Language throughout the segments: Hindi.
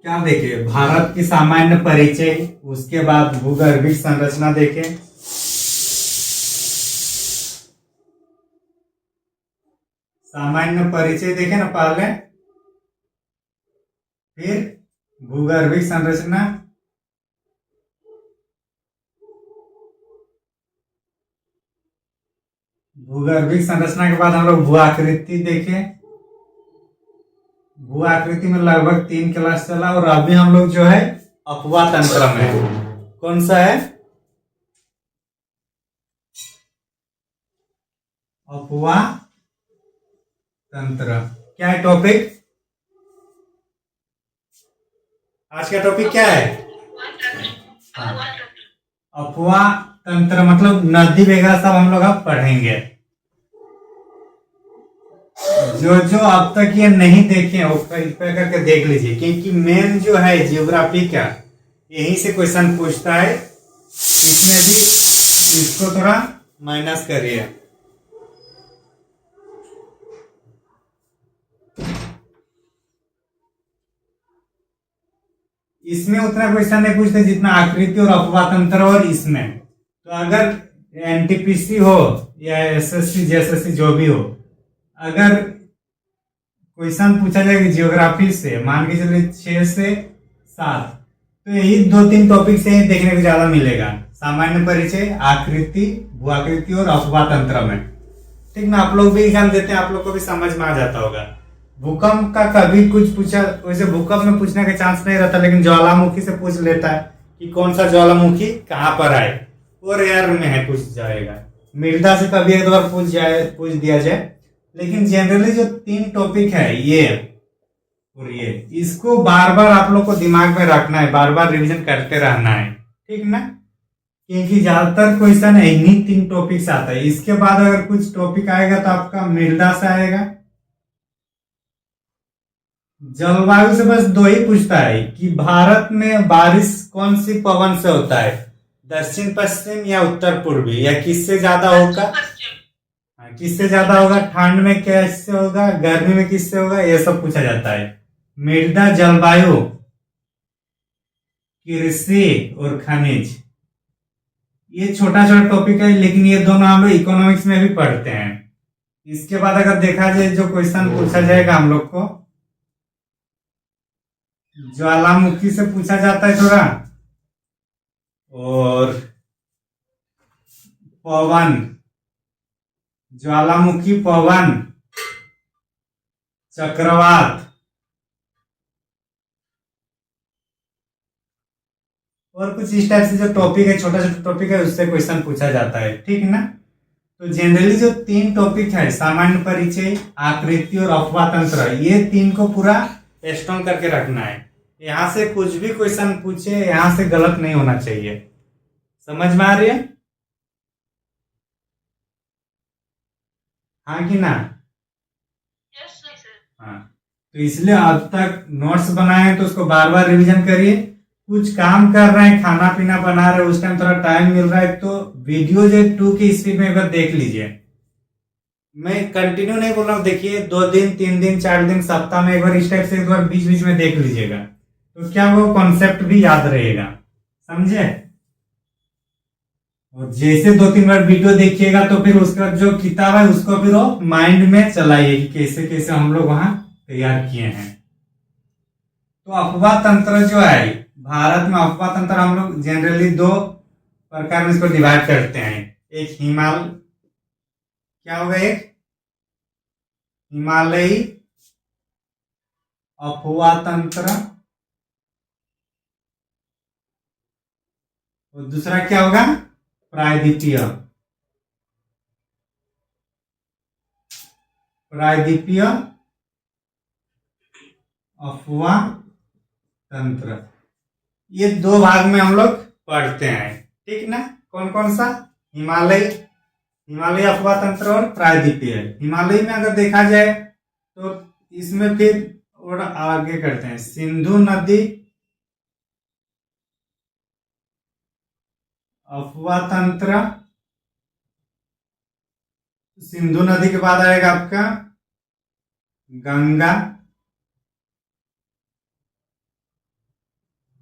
क्या देखे, भारत की सामान्य परिचय, उसके बाद भूगर्भिक संरचना देखे, सामान्य परिचय देखे ना पहले, फिर भूगर्भिक संरचना, भूगर्भिक संरचना के बाद हम लोग भू आकृति देखे। भू आकृति में लगभग 3 क्लास चला और अभी हम लोग जो है अपवाह तंत्र में। कौन सा है? अपवाह तंत्र। क्या है टॉपिक? आज का टॉपिक क्या है? अपवाह तंत्र मतलब नदी वगैरह सब हम लोग अब पढ़ेंगे। जो जो अब तक ये नहीं देखे वो कृपया करके देख लीजिए, क्योंकि मेन जो है जियोग्राफी का यहीं से क्वेश्चन पूछता है। इसमें भी इसको थोड़ा माइनस करिए। इसमें उतना क्वेश्चन नहीं पूछते जितना आकृति और अपवाह तंत्र और इसमें। तो अगर एनटीपीसी हो या एसएससी जेएसएससी जो भी हो, अगर क्वेश्चन पूछा जाएगा जियोग्राफी से, मान के चलिए 6 से 7, तो यही 2-3 टॉपिक से ही देखने को ज्यादा मिलेगा। सामान्य परिचय, आकृति, भू आकृति और अपवाह तंत्र में। ठीक ना? आप लोग भी एग्जाम देते हैं, आप लोग को भी समझ में आ जाता होगा। भूकंप का कभी कुछ पूछा, वैसे भूकंप में पूछने का चांस नहीं रहता, लेकिन ज्वालामुखी से पूछ लेता है कि कौन सा ज्वालामुखी कहाँ पर आए, वो रेयर में है, पूछ जाएगा। मृदा से कभी एक बार पूछ दिया जाए। लेकिन जनरली जो 3 टॉपिक है ये और ये, इसको बार बार आप लोग को दिमाग में रखना है, बार बार रिवीजन करते रहना है। ठीक ना? क्योंकि ज्यादातर क्वेश्चन इन्हीं 3 टॉपिक से आता है। इसके बाद अगर कुछ टॉपिक आएगा तो आपका मृदा से आएगा। जलवायु से बस 2 ही पूछता है कि भारत में बारिश कौन सी पवन से होता है, दक्षिण पश्चिम या उत्तर पूर्वी, या किससे ज्यादा होगा, किससे ज्यादा होगा, ठंड में कैसे होगा, गर्मी में किससे होगा, ये सब पूछा जाता है। मृदा, जलवायु, कृषि और खनिज, ये छोटा छोटा टॉपिक है, लेकिन ये दोनों हम लोग इकोनॉमिक्स में भी पढ़ते हैं। इसके बाद अगर देखा जाए जो क्वेश्चन पूछा जाएगा हम लोग को, ज्वालामुखी से पूछा जाता है थोड़ा, और पवन, ज्वालामुखी, पवन, चक्रवात और कुछ इस टाइप से जो टॉपिक है, छोटा छोटा टॉपिक है, उससे क्वेश्चन पूछा जाता है। ठीक ना? तो जनरली जो 3 टॉपिक है, सामान्य परिचय, आकृति और अपवाह तंत्र, ये 3 को पूरा स्ट्रॉन्ग करके रखना है। यहां से कुछ भी क्वेश्चन पूछे, यहां से गलत नहीं होना चाहिए। समझ में आ रही है? हाँ कि ना? हाँ। तो इसलिए अब तक नोट्स बनाए हैं तो उसको बार बार रिवीजन करिए। कुछ काम कर रहे हैं, खाना पीना बना रहे हैं, उस टाइम थोड़ा टाइम मिल रहा है तो वीडियो जो 2 की स्पीड में एक बार देख लीजिए। मैं कंटिन्यू नहीं बोल रहा हूँ, देखिए 2 दिन 3 दिन 4 दिन सप्ताह में एक बार इस टाइप से एक बार बीच बीच में देख लीजिएगा, तो क्या वो कॉन्सेप्ट भी याद रहेगा। समझे? और जैसे 2-3 बार वीडियो देखिएगा तो फिर उसका जो किताब है उसको फिर वो माइंड में चलाइए कि कैसे कैसे हम लोग वहां तैयार किए हैं। तो अपवाह तंत्र जो है, भारत में अपवाह तंत्र हम लोग जनरली 2 प्रकार में इसको डिवाइड करते हैं। एक क्या होगा, एक हिमालयी अपवाह तंत्र और दूसरा क्या होगा, प्रायद्वीपीय। प्रायद्वीपीय अपवाह तंत्र, ये 2 भाग में हम लोग पढ़ते हैं। ठीक ना? कौन कौन सा? हिमालय अपवाह तंत्र और प्रायद्वीपीय। हिमालय में अगर देखा जाए तो इसमें फिर और आगे करते हैं, सिंधु नदी अपवाह तंत्र, सिंधु नदी के बाद आएगा आपका गंगा,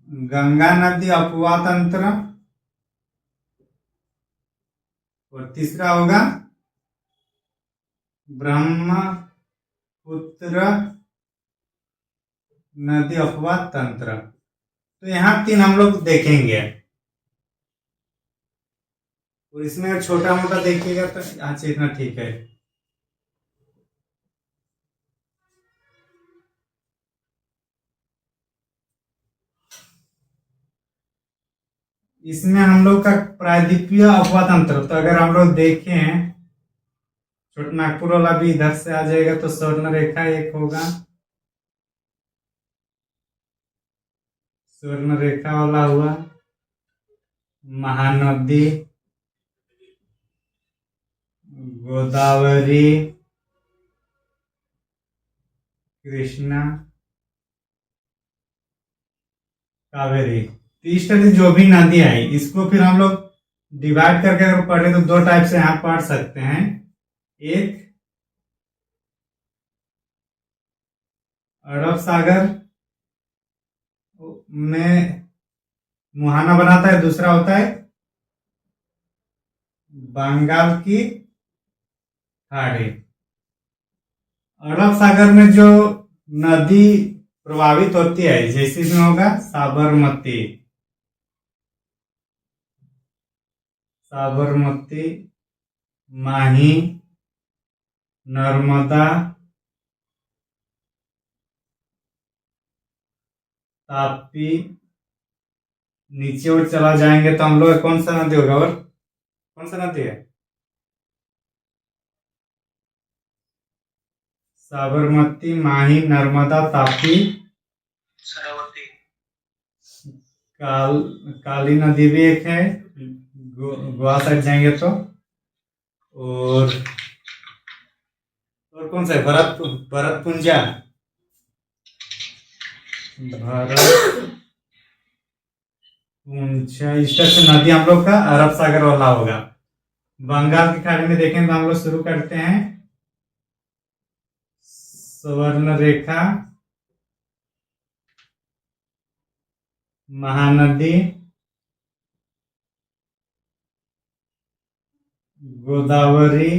गंगा नदी अपवा तंत्र, और तीसरा होगा ब्रह्मपुत्र नदी अपवा तंत्र। तो यहाँ 3 हम लोग देखेंगे, और इसमें अगर छोटा मोटा देखिएगा तो अच्छा इतना ठीक है। इसमें हम लोग का प्रायद्वीपीय अपवा तंत्र, तो अगर हम लोग देखें छोटा नागपुर वाला भी इधर से आ जाएगा, तो स्वर्ण रेखा एक होगा, स्वर्ण रेखा वाला हुआ, महानदी, गोदावरी, कृष्णा, कावेरी। तो इस तरह से जो भी नदी आई इसको फिर हम लोग डिवाइड करके अगर पढ़े तो 2 टाइप से यहाँ पढ़ सकते हैं। एक अरब सागर में मुहाना बनाता है, दूसरा होता है बंगाल की खाड़ी। अरब सागर में जो नदी प्रभावित होती है, जैसे इसमें होगा साबरमती, साबरमती, माही, नर्मदा, तापी। नीचे और चला जाएंगे तो हम लोग कौन सा नदी होगा, और कौन सा नदी है, साबरमती, माही, नर्मदा, तापी, सरस्वती, काली नदी भी एक है गोवा साइड जाएंगे तो, और कौन सा है, भरतपुंजा, भरतपुंजा। इस तरह से नदी हम लोग का अरब सागर वाला होगा। बंगाल की खाड़ी में देखें तो हम लोग शुरू करते हैं स्वर्ण रेखा, महानदी, गोदावरी,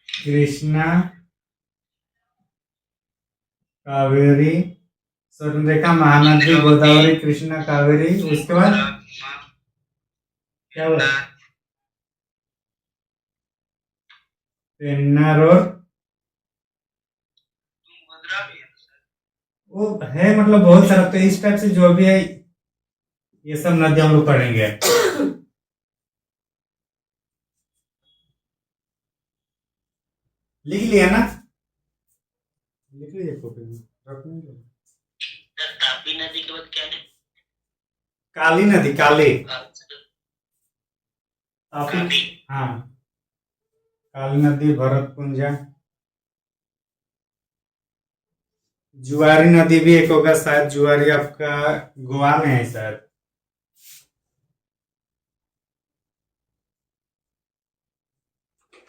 कृष्णा, कावेरी। स्वर्ण रेखा, महानदी, गोदावरी, कृष्णा, कावेरी। उसके बाद क्या हुआ, पेन्नार, और वो है मतलब बहुत सारा। तो इस टाइप से जो भी है ये सब नदी हम लोग पढ़ेंगे। लिख लिया ना, लिख लीजिए कॉपी में, तापी नदी के बाद क्या है, काली नदी, काली तापी, हाँ काली नदी, भरतपुंजा, जुआरी नदी भी एक होगा शायद, जुआरी आपका गोवा में है शायद।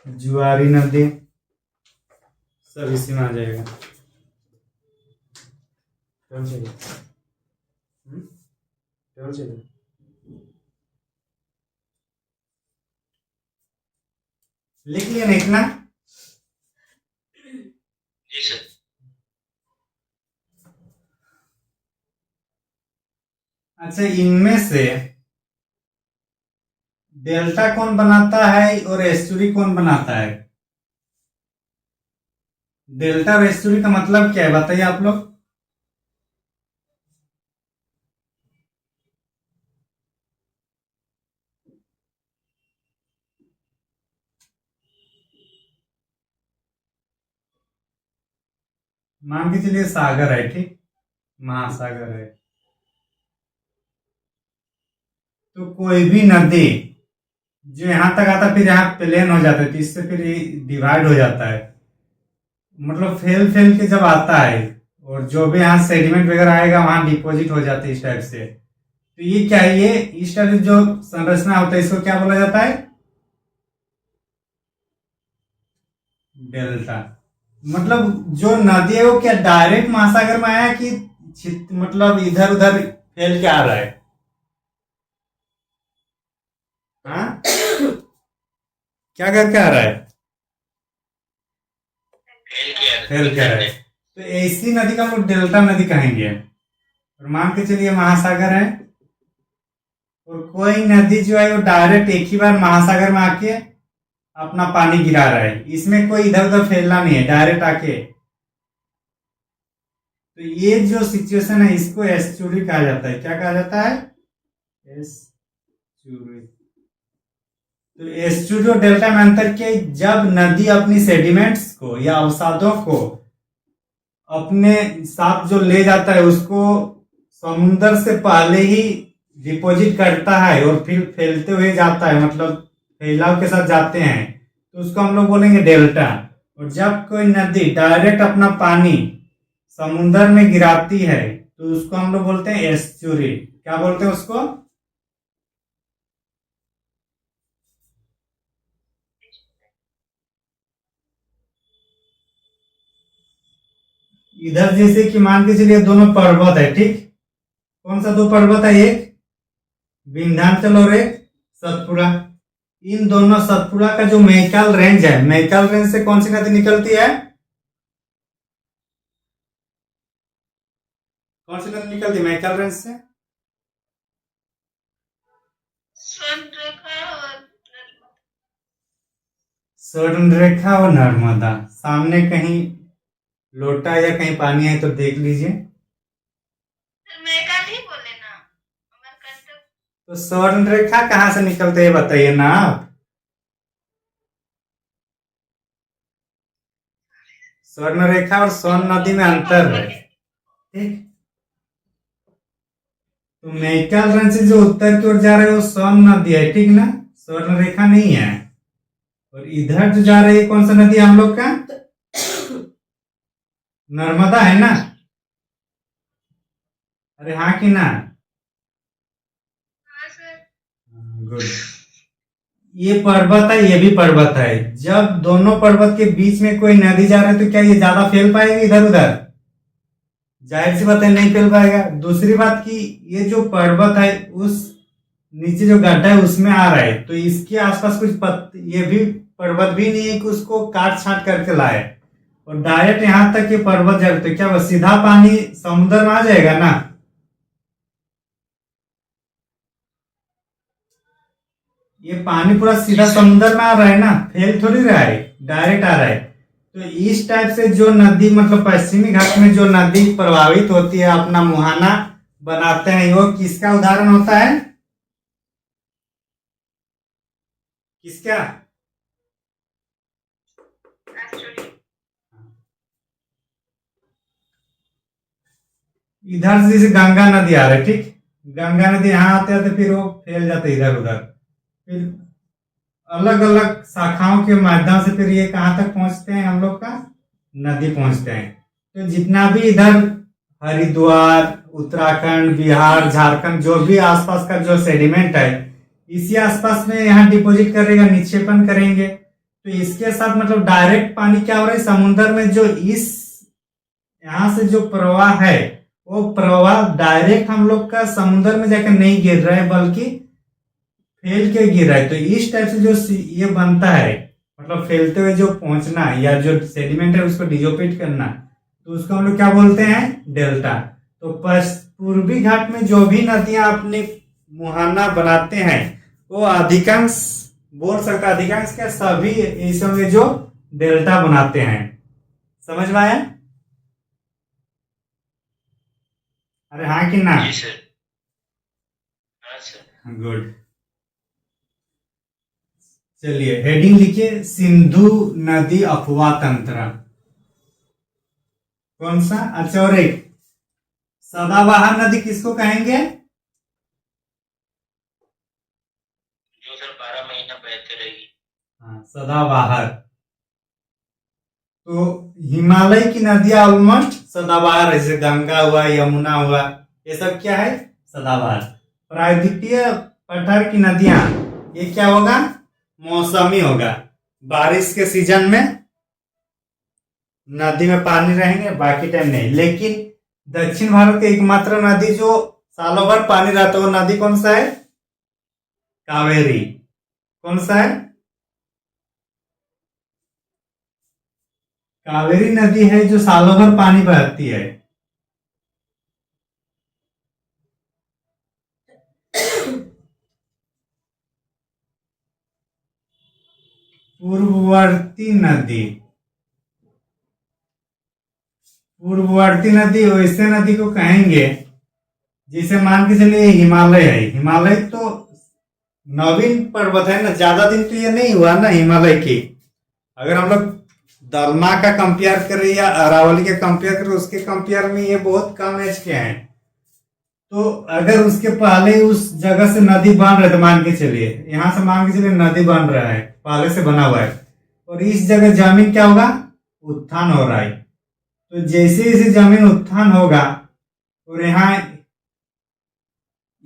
जुआरी नदी सब इसी में आ जाएगा। चल चलिए, चल चलिए, लिख लिया लिखना। जी सर। अच्छा, इनमें से डेल्टा कौन बनाता है और एस्चुरी कौन बनाता है? डेल्टा और एस्चुरी का मतलब क्या है बताइए आप लोग। मान के चलिए सागर है, ठीक, महासागर है, तो कोई भी नदी जो यहां तक आता फिर यहाँ प्लेन हो जाता है, तो इससे फिर डिवाइड हो जाता है, मतलब फेल फेल के जब आता है, और जो भी यहाँ सेडिमेंट वगैरह आएगा वहां डिपॉजिट हो जाते है इस टाइप से। तो ये क्या है, ये इस टाइप से जो संरचना होता है इसको क्या बोला जाता है, डेल्टा। मतलब जो नदी है वो क्या डायरेक्ट महासागर में आया कि मतलब इधर उधर फैल के आ रहा है? हाँ, क्या करके आ रहा है? फेल किया फैल के आ रहा है। तो ऐसी नदी का हम लोग डेल्टा नदी कहेंगे। और मान के चलिए महासागर है, और कोई नदी जो है वो डायरेक्ट एक ही बार महासागर में आके अपना पानी गिरा रहा है, इसमें कोई इधर उधर फैलना नहीं है, डायरेक्ट आके। तो ये जो सिचुएशन है इसको एस्चुरी कहा जाता है। क्या कहा जाता है? एस्चुरी। तो एस्चुरी और डेल्टा में अंतर क्या है? जब नदी अपनी सेडिमेंट्स को या अवसादों को अपने साथ जो ले जाता है उसको समुद्र से पहले ही डिपॉजिट करता है और फिर फैलते हुए जाता है, मतलब फैलाव के साथ जाते हैं, तो उसको हम लोग बोलेंगे डेल्टा। और जब कोई नदी डायरेक्ट अपना पानी समुद्र में गिराती है तो उसको हम लोग बोलते हैं एस्चुरी। क्या बोलते हैं उसको? इधर जैसे कि मान के चलिए दोनों पर्वत है, ठीक? कौन सा दो पर्वत है? एक विंध्याचल और एक सतपुड़ा। इन दोनों, सतपुड़ा का जो मैकल रेंज है, मैकल रेंज से कौन सी नदी निकलती है? कौन सी नदी निकलती है मैकल रेंज से? स्वर्णरेखा और नर्मदा। सामने कहीं लोटा या कहीं पानी है तो देख लीजिए। तो स्वर्णरेखा कहाँ से निकलते है बताइए ना आप। स्वर्णरेखा और स्वर्ण नदी में अंतर है, ठीक? तो मैकल रेंज से जो उत्तर की ओर जा रहा है वो स्वर्ण नदी है, ठीक ना? स्वर्णरेखा नहीं है। और इधर जो जा रही है कौन सा नदी है हम लोग का? नर्मदा है ना? अरे हाँ कि ना? गुड। ये पर्वत है, ये भी पर्वत है। जब दोनों पर्वत के बीच में कोई नदी जा रहा है तो क्या ये ज्यादा फैल पाएगी इधर उधर? जाहिर सी बात है, नहीं फैल पाएगा। दूसरी बात की ये जो पर्वत है उस नीचे जो गड्ढा है उसमें आ रहा है, तो इसके आसपास कुछ ये भी पर्वत भी नहीं है कि उसको काट छाट करके लाए, और डायरेक्ट यहां तक ये पर्वत जाए तो क्या वो सीधा पानी समुद्र में आ जाएगा ना? ये पानी पूरा सीधा समुद्र में आ रहा है ना, फैल थोड़ी रहा है, डायरेक्ट आ रहा है। तो इस टाइप से जो नदी, मतलब पश्चिमी घाट में जो नदी प्रभावित होती है, अपना मुहाना बनाते हैं, वो किसका उदाहरण होता है? किसका? इधर से जैसे गंगा नदी आ रहा है, ठीक? गंगा नदी यहाँ आते आते फिर वो फैल जाते इधर उधर, फिर अलग अलग शाखाओं के माध्यम से फिर ये कहाँ तक पहुंचते हैं हम लोग का? नदी पहुंचते हैं। तो जितना भी इधर हरिद्वार, उत्तराखंड, बिहार, झारखंड, जो भी आसपास का जो सेडिमेंट है इसी आसपास में यहाँ डिपॉजिट करेगा, निक्षेपण करेंगे। तो इसके साथ मतलब डायरेक्ट पानी क्या हो रहा है समुद्र में, जो इस यहाँ से जो प्रवाह है वो प्रवाह डायरेक्ट हम लोग का समुद्र में जाकर नहीं गिर रहा है, बल्कि फैल के गिर रहा है। तो इस टाइप से जो ये बनता है, मतलब फैलते हुए जो पहुंचना या जो सेडिमेंट है उसको डिजोपिट करना, तो उसको हम लोग क्या बोलते हैं? डेल्टा। तो पूर्वी घाट में जो भी नदियां अपने मुहाना बनाते हैं वो अधिकांश, बोल सकता अधिकांश क्या, सभी इसमें जो डेल्टा बनाते हैं। समझ में आया? अरे हाँ कि ना? जी सर। हाँ सर। गुड। चलिए हेडिंग लिखिए, सिंधु नदी अफवाह तंत्र। कौन सा? अच्छा, और एक सदाबहार नदी किसको कहेंगे? जो सर 12 महीना बहते रहेगी। हाँ, सदाबहार। तो हिमालय की नदियां ऑलमोस्ट सदाबहार है, जैसे गंगा हुआ, यमुना हुआ, ये सब क्या है? सदाबहार। प्रायद्वीपीय पठार की नदियां, ये क्या होगा? मौसमी होगा। बारिश के सीजन में नदी में पानी रहेंगे, बाकी टाइम नहीं। लेकिन दक्षिण भारत की एकमात्र नदी जो सालों भर पानी रहता है वो नदी कौन सा है? कावेरी। कौन सा है? कावेरी नदी है जो सालों भर पानी बहती है। पूर्ववर्ती नदी। पूर्ववर्ती नदी वैसे नदी को कहेंगे जिसे मान के चलिए हिमालय है। हिमालय तो नवीन पर्वत है ना, ज्यादा दिन तो ये नहीं हुआ ना हिमालय की। अगर हम लोग दलमा का कंपेयर करें या अरावली का कंपेयर करें, उसके कंपेयर में ये बहुत कम एज के हैं। तो अगर उसके पहले उस जगह से नदी बन रहा है तो मान के चलिए, यहां से मान के चलिए नदी बन रहा है, पहले से बना हुआ है, और इस जगह जमीन क्या होगा? उत्थान हो रहा है। तो जैसे जैसे जमीन उत्थान होगा और यहाँ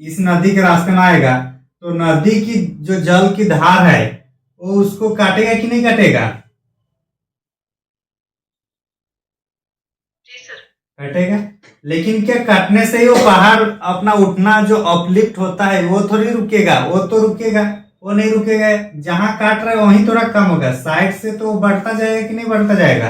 इस नदी के रास्ते में आएगा, तो नदी की जो जल की धार है वो उसको काटेगा कि नहीं काटेगा? जी सर। काटेगा। लेकिन क्या काटने से ही वो पहाड़ अपना उठना जो अपलिफ्ट होता है वो थोड़ी रुकेगा? वो तो रुकेगा, वो नहीं रुकेगा। जहां काट रहा है वहीं थोड़ा कम होगा, साइड से तो बढ़ता जाएगा कि नहीं बढ़ता जाएगा?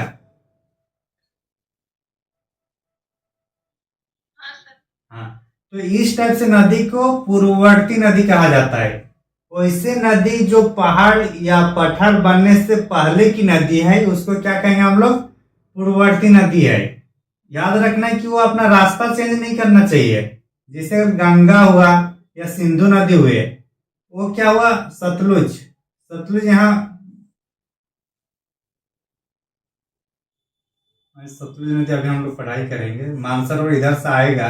हाँ सर। हाँ। तो इस टाइप से नदी को पूर्ववर्ती नदी कहा जाता है। वैसे नदी जो पहाड़ या पठार बनने से पहले की नदी है उसको क्या कहेंगे हम लोग? पूर्ववर्ती नदी है। याद रखना है कि वो अपना रास्ता चेंज नहीं करना चाहिए। जैसे गंगा हुआ या सिंधु नदी हुए, वो क्या हुआ? सतलुज। सतलुज यहाँ, सतलुज नदी अभी हम लोग पढ़ाई करेंगे। मानसरोवर इधर से आएगा,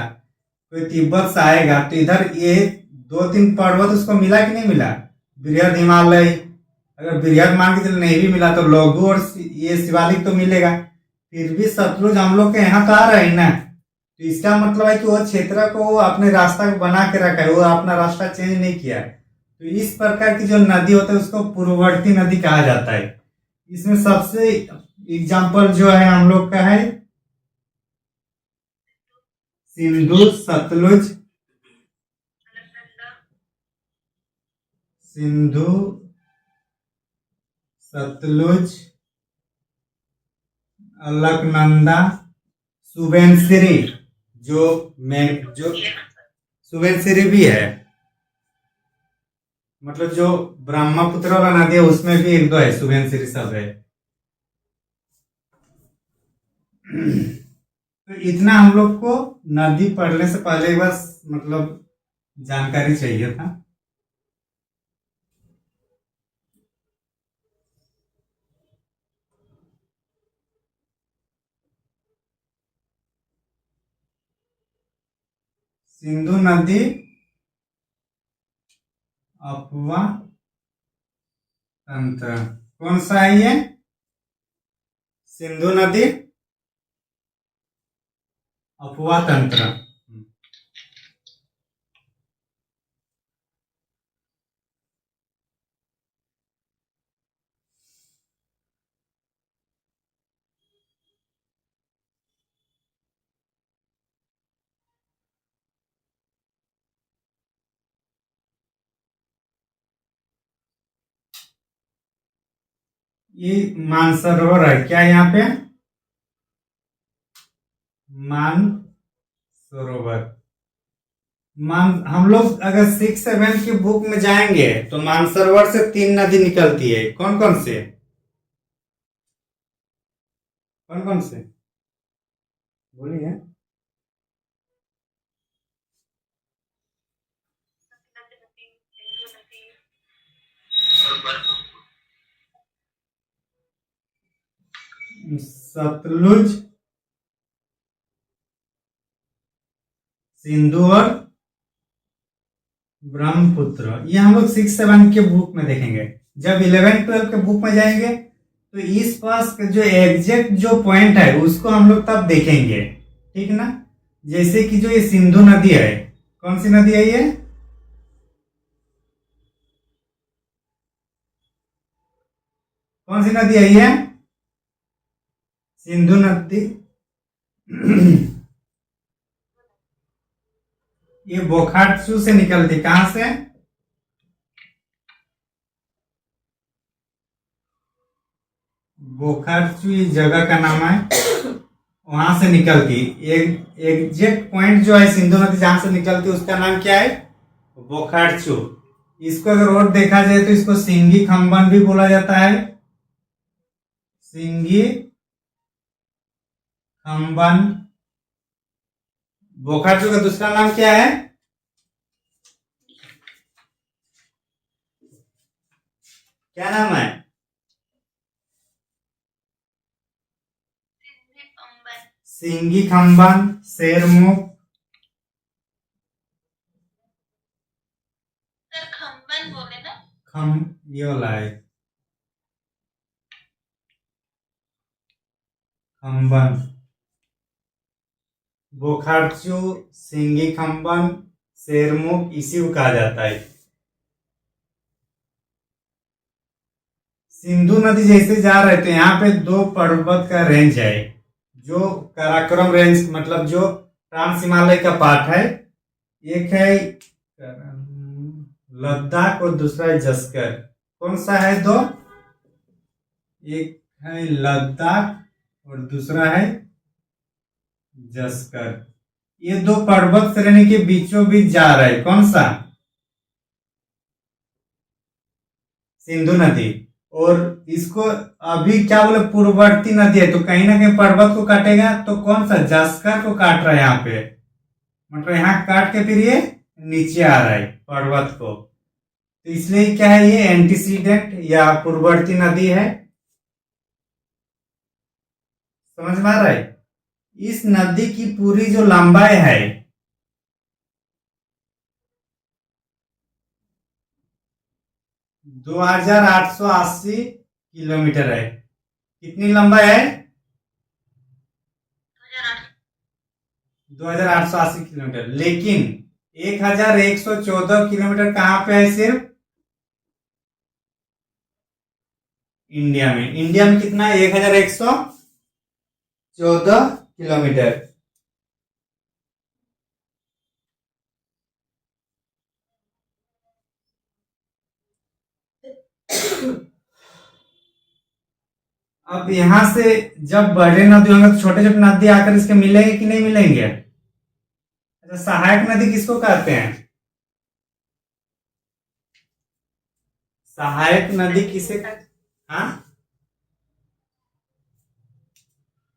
कोई तिब्बत से आएगा तो इधर ये दो तीन पर्वत उसको मिला कि नहीं मिला? बृहद हिमालय। अगर बृहद मान के चले नहीं भी मिला तो लघु और ये शिवालिक तो मिलेगा। फिर भी सतलुज हम लोग के यहाँ तो आ रहा है ना, तो इसका मतलब है कि वो क्षेत्र को वो अपने रास्ता को बना के रखा है, वो अपना रास्ता चेंज नहीं किया। तो इस प्रकार की जो नदी होता है उसको पूर्ववर्ती नदी कहा जाता है। इसमें सबसे एग्जाम्पल जो है हम लोग का है सिंधु, सतलुज, अलकनंदा। सिंधु, सतलुज, अलकनंदा, सुबनसिरी, जो जो ये ना सर। सुबनसिरी भी है। मतलब जो ब्रह्मपुत्र वाला नदी है उसमें भी एक दो है, सुबनसिरी सब है। तो इतना हम लोग को नदी पढ़ने से पहले बस मतलब जानकारी चाहिए था। सिंधु नदी अफवा तंत्र कौन सा है ये? सिंधु नदी अफवा तंत्र। ये मानसरोवर है क्या यहाँ पे? मानसरोवर। हम लोग अगर 6-7 की बुक में जाएंगे तो मानसरोवर से 3 नदी निकलती है। कौन कौन से? कौन कौन से बोलिए। नदी नदी, सिंधु नदी और ब्रह्मपुत्र। सतलुज, सिंधु और ब्रह्मपुत्र। ये हम लोग 6-7 के बुक में देखेंगे। जब 11-12 के बुक में जाएंगे तो इस पास जो एग्जैक्ट जो पॉइंट है उसको हम लोग तब देखेंगे, ठीक ना? जैसे कि जो ये सिंधु नदी है, कौन सी नदी है ये? कौन सी नदी है ये? सिंधु नदी ये बोखारचू से निकलती, कहां से? बोखारचू ये जगह का नाम है, वहां से निकलती। एक एग्जैक्ट पॉइंट जो है सिंधु नदी जहां से निकलती उसका नाम क्या है? बोखारचू। इसको अगर और देखा जाए तो इसको सिंगी खंबन भी बोला जाता है। सिंगी खंबन। बोखारचू का दूसरा नाम क्या है? क्या नाम है? सिंगी खंबन, शेरमुख। सर खंबन बोले ना? खम ये वाला है खंबन। बोखारचू, सिंगी खंबन, शेरमुख, इसी को कहा जाता है। सिंधु नदी जैसे जा रहे थे यहाँ पे दो पर्वत का रेंज है, जो काराकोरम रेंज मतलब जो ट्रांस हिमालय का पार्ट है। एक है लद्दाख और दूसरा है जस्कर। कौन सा है दो? एक है लद्दाख और दूसरा है जस्कर। ये दो पर्वत श्रेणी के बीचों बीच जा रहा है, कौन सा? सिंधु नदी। और इसको अभी क्या बोले पूर्ववर्ती नदी है, तो कहीं ना कहीं पर्वत को काटेगा, तो कौन सा? जस्कर को काट रहा है यहाँ पे, मतलब यहाँ काट के फिर ये नीचे आ रहा है पर्वत को। तो इसलिए क्या है, ये एंटीसीडेंट या पूर्ववर्ती नदी है। समझ में आ रहा है? इस नदी की पूरी जो लंबाई है 2880 किलोमीटर है। कितनी लंबाई है? 2880 किलोमीटर। लेकिन 1114 किलोमीटर कहां पे है? सिर्फ इंडिया में। इंडिया में कितना है? 1114 किलोमीटर। अब यहां से जब बड़े नदी होंगे तो छोटे छोटे नदी आकर इसके मिलेंगे कि नहीं मिलेंगे? अच्छा, सहायक नदी किसको कहते हैं? सहायक नदी किसे हाँ?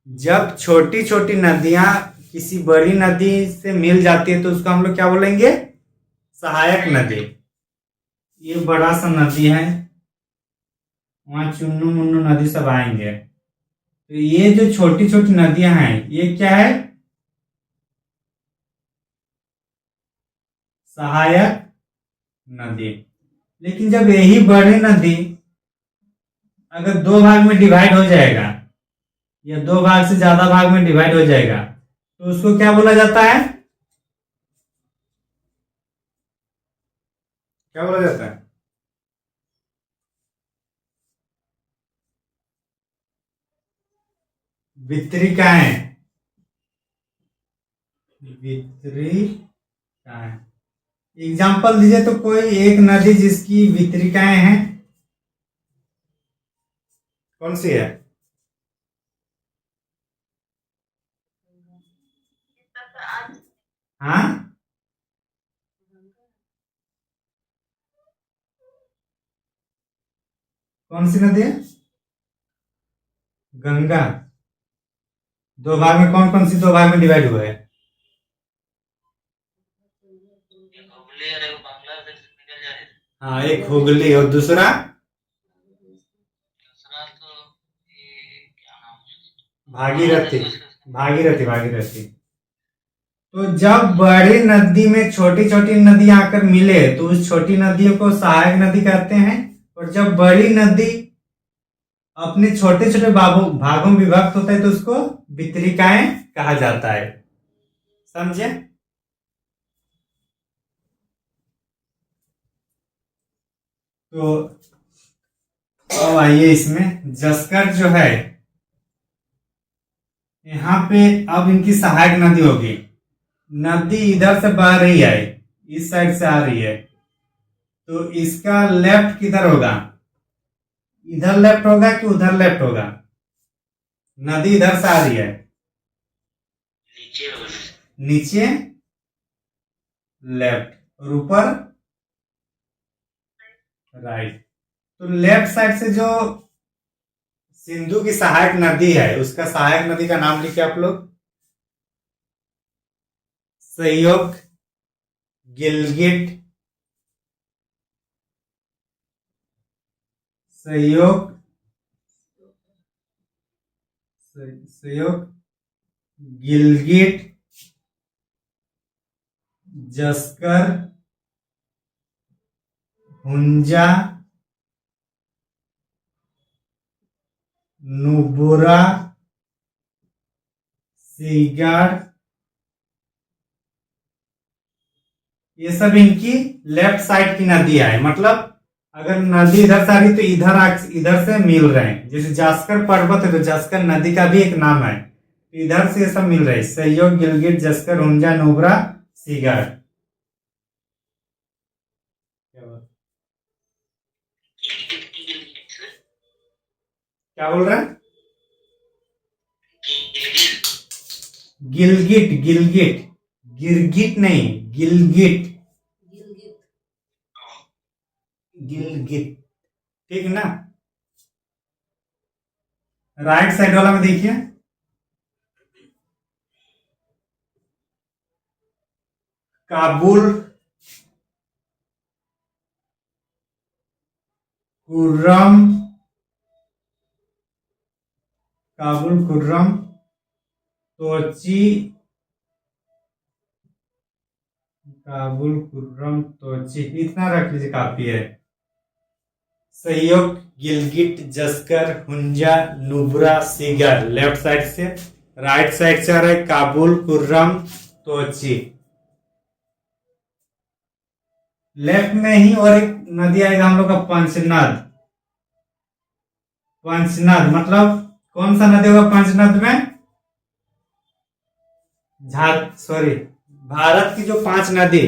जब छोटी छोटी नदियां किसी बड़ी नदी से मिल जाती है तो उसको हम लोग क्या बोलेंगे? सहायक नदी। ये बड़ा सा नदी है, वहां चुन्नू मुन्नू नदी सब आएंगे। तो ये जो छोटी छोटी नदियां हैं ये क्या है? सहायक नदी। लेकिन जब यही बड़ी नदी अगर दो भाग में डिवाइड हो जाएगा या दो भाग से ज्यादा भाग में डिवाइड हो जाएगा तो उसको क्या बोला जाता है? क्या बोला जाता है? वितरिकाएं। वितरिकाएं। एग्जाम्पल दीजिए तो कोई एक नदी जिसकी वितरिकाएं हैं, कौन सी है? हाँ, कौन सी नदी है? गंगा। दो भाग में कौन कौन सी दो भाग में डिवाइड हुआ है? एक हुगली और एक बांग्लादेश से निकल जा रही थी। हाँ, एक हुगली और दूसरा दूसरा तो ये क्या नाम है? भागीरथी। भागीरथी भागीरथी। तो जब बड़ी नदी में छोटी छोटी नदी आकर मिले तो उस छोटी नदियों को सहायक नदी कहते हैं, और जब बड़ी नदी अपने छोटे छोटे भागों में विभक्त होता है तो उसको वितरिकाएं कहा जाता है। समझे? तो अब आइए इसमें जस्कर जो है यहाँ पे अब इनकी सहायक नदी होगी। नदी इधर से बह रही है, इस साइड से आ रही है, तो इसका लेफ्ट किधर होगा? इधर लेफ्ट होगा कि उधर लेफ्ट होगा? नदी इधर से आ रही है, नीचे होगा। नीचे लेफ्ट और ऊपर राइट। तो लेफ्ट साइड से जो सिंधु की सहायक नदी है, उसका सहायक नदी का नाम लिखे आप लोग। सहयोग, गिलगिट, सहयोग, सहयोग, गिलगिट, जस्कर, हुंजा, नुब्रा, सीगाड़, ये सब इनकी लेफ्ट साइड की नदी है। मतलब अगर नदी इधर से आ रही तो इधर से मिल रहे हैं। जैसे जास्कर पर्वत है तो जास्कर नदी का भी एक नाम है, इधर से ये सब मिल रहे हैं। सहयोग, गिलगिट, जस्कर, हुंजा, नुब्रा, सीगाड़। क्या बोल रहा है? गिलगिट, गिलगिट, गिरगिट नहीं, गिलगिट, गिलगिट, ठीक ना। राइट साइड वाला में देखिए, काबुल, कुर्रम, काबुल, कुर्रम, तोची, काबुल, कुर्रम, तोची, इतना रख लीजिए, काफी है। सहयोग, गिलगिट, जस्कर, हुंजा, नुब्रा, सीगर लेफ्ट साइड से। राइट साइड से आ रहा है काबुल, कुर्रम, तोची। लेफ्ट में ही और एक नदी आएगा हम लोग का, पंचनद। पंचनद मतलब कौन सा नदी होगा पंचनद में? सॉरी, भारत की जो 5 नदी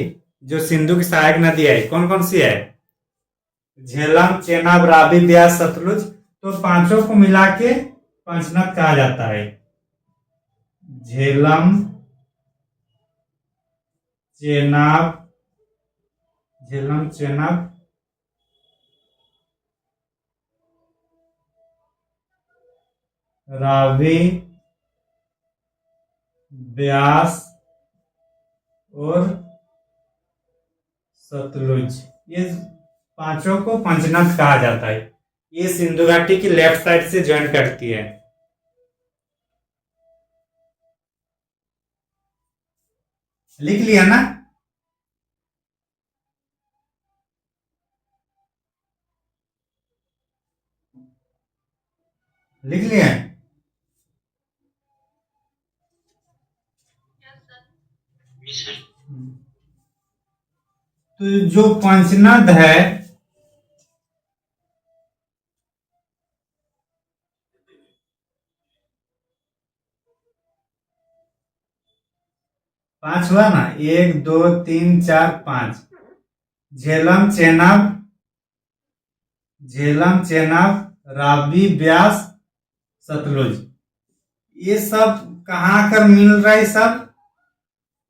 जो सिंधु की सहायक नदी है, कौन कौन सी है? झेलम, चेनाब, रावी, ब्यास, सतलुज। तो पांचों को मिला के पंचनद कहा जाता है। झेलम, चेनाब, झेलम, चेनाब, रावी, ब्यास और सतलुज, ये पांचों को पंचनद कहा जाता है। ये सिंधु घाटी की लेफ्ट साइड से ज्वाइन करती है। लिख लिया ना? लिख लिया? Yes sir. तो जो पंचनद है, पांच हुआ ना, 1 2 3 4 5। झेलम, चेनाब, झेलम, चेनाब, रावी, ब्यास, सतलुज, ये सब कहाँ कर मिल रहा है? सब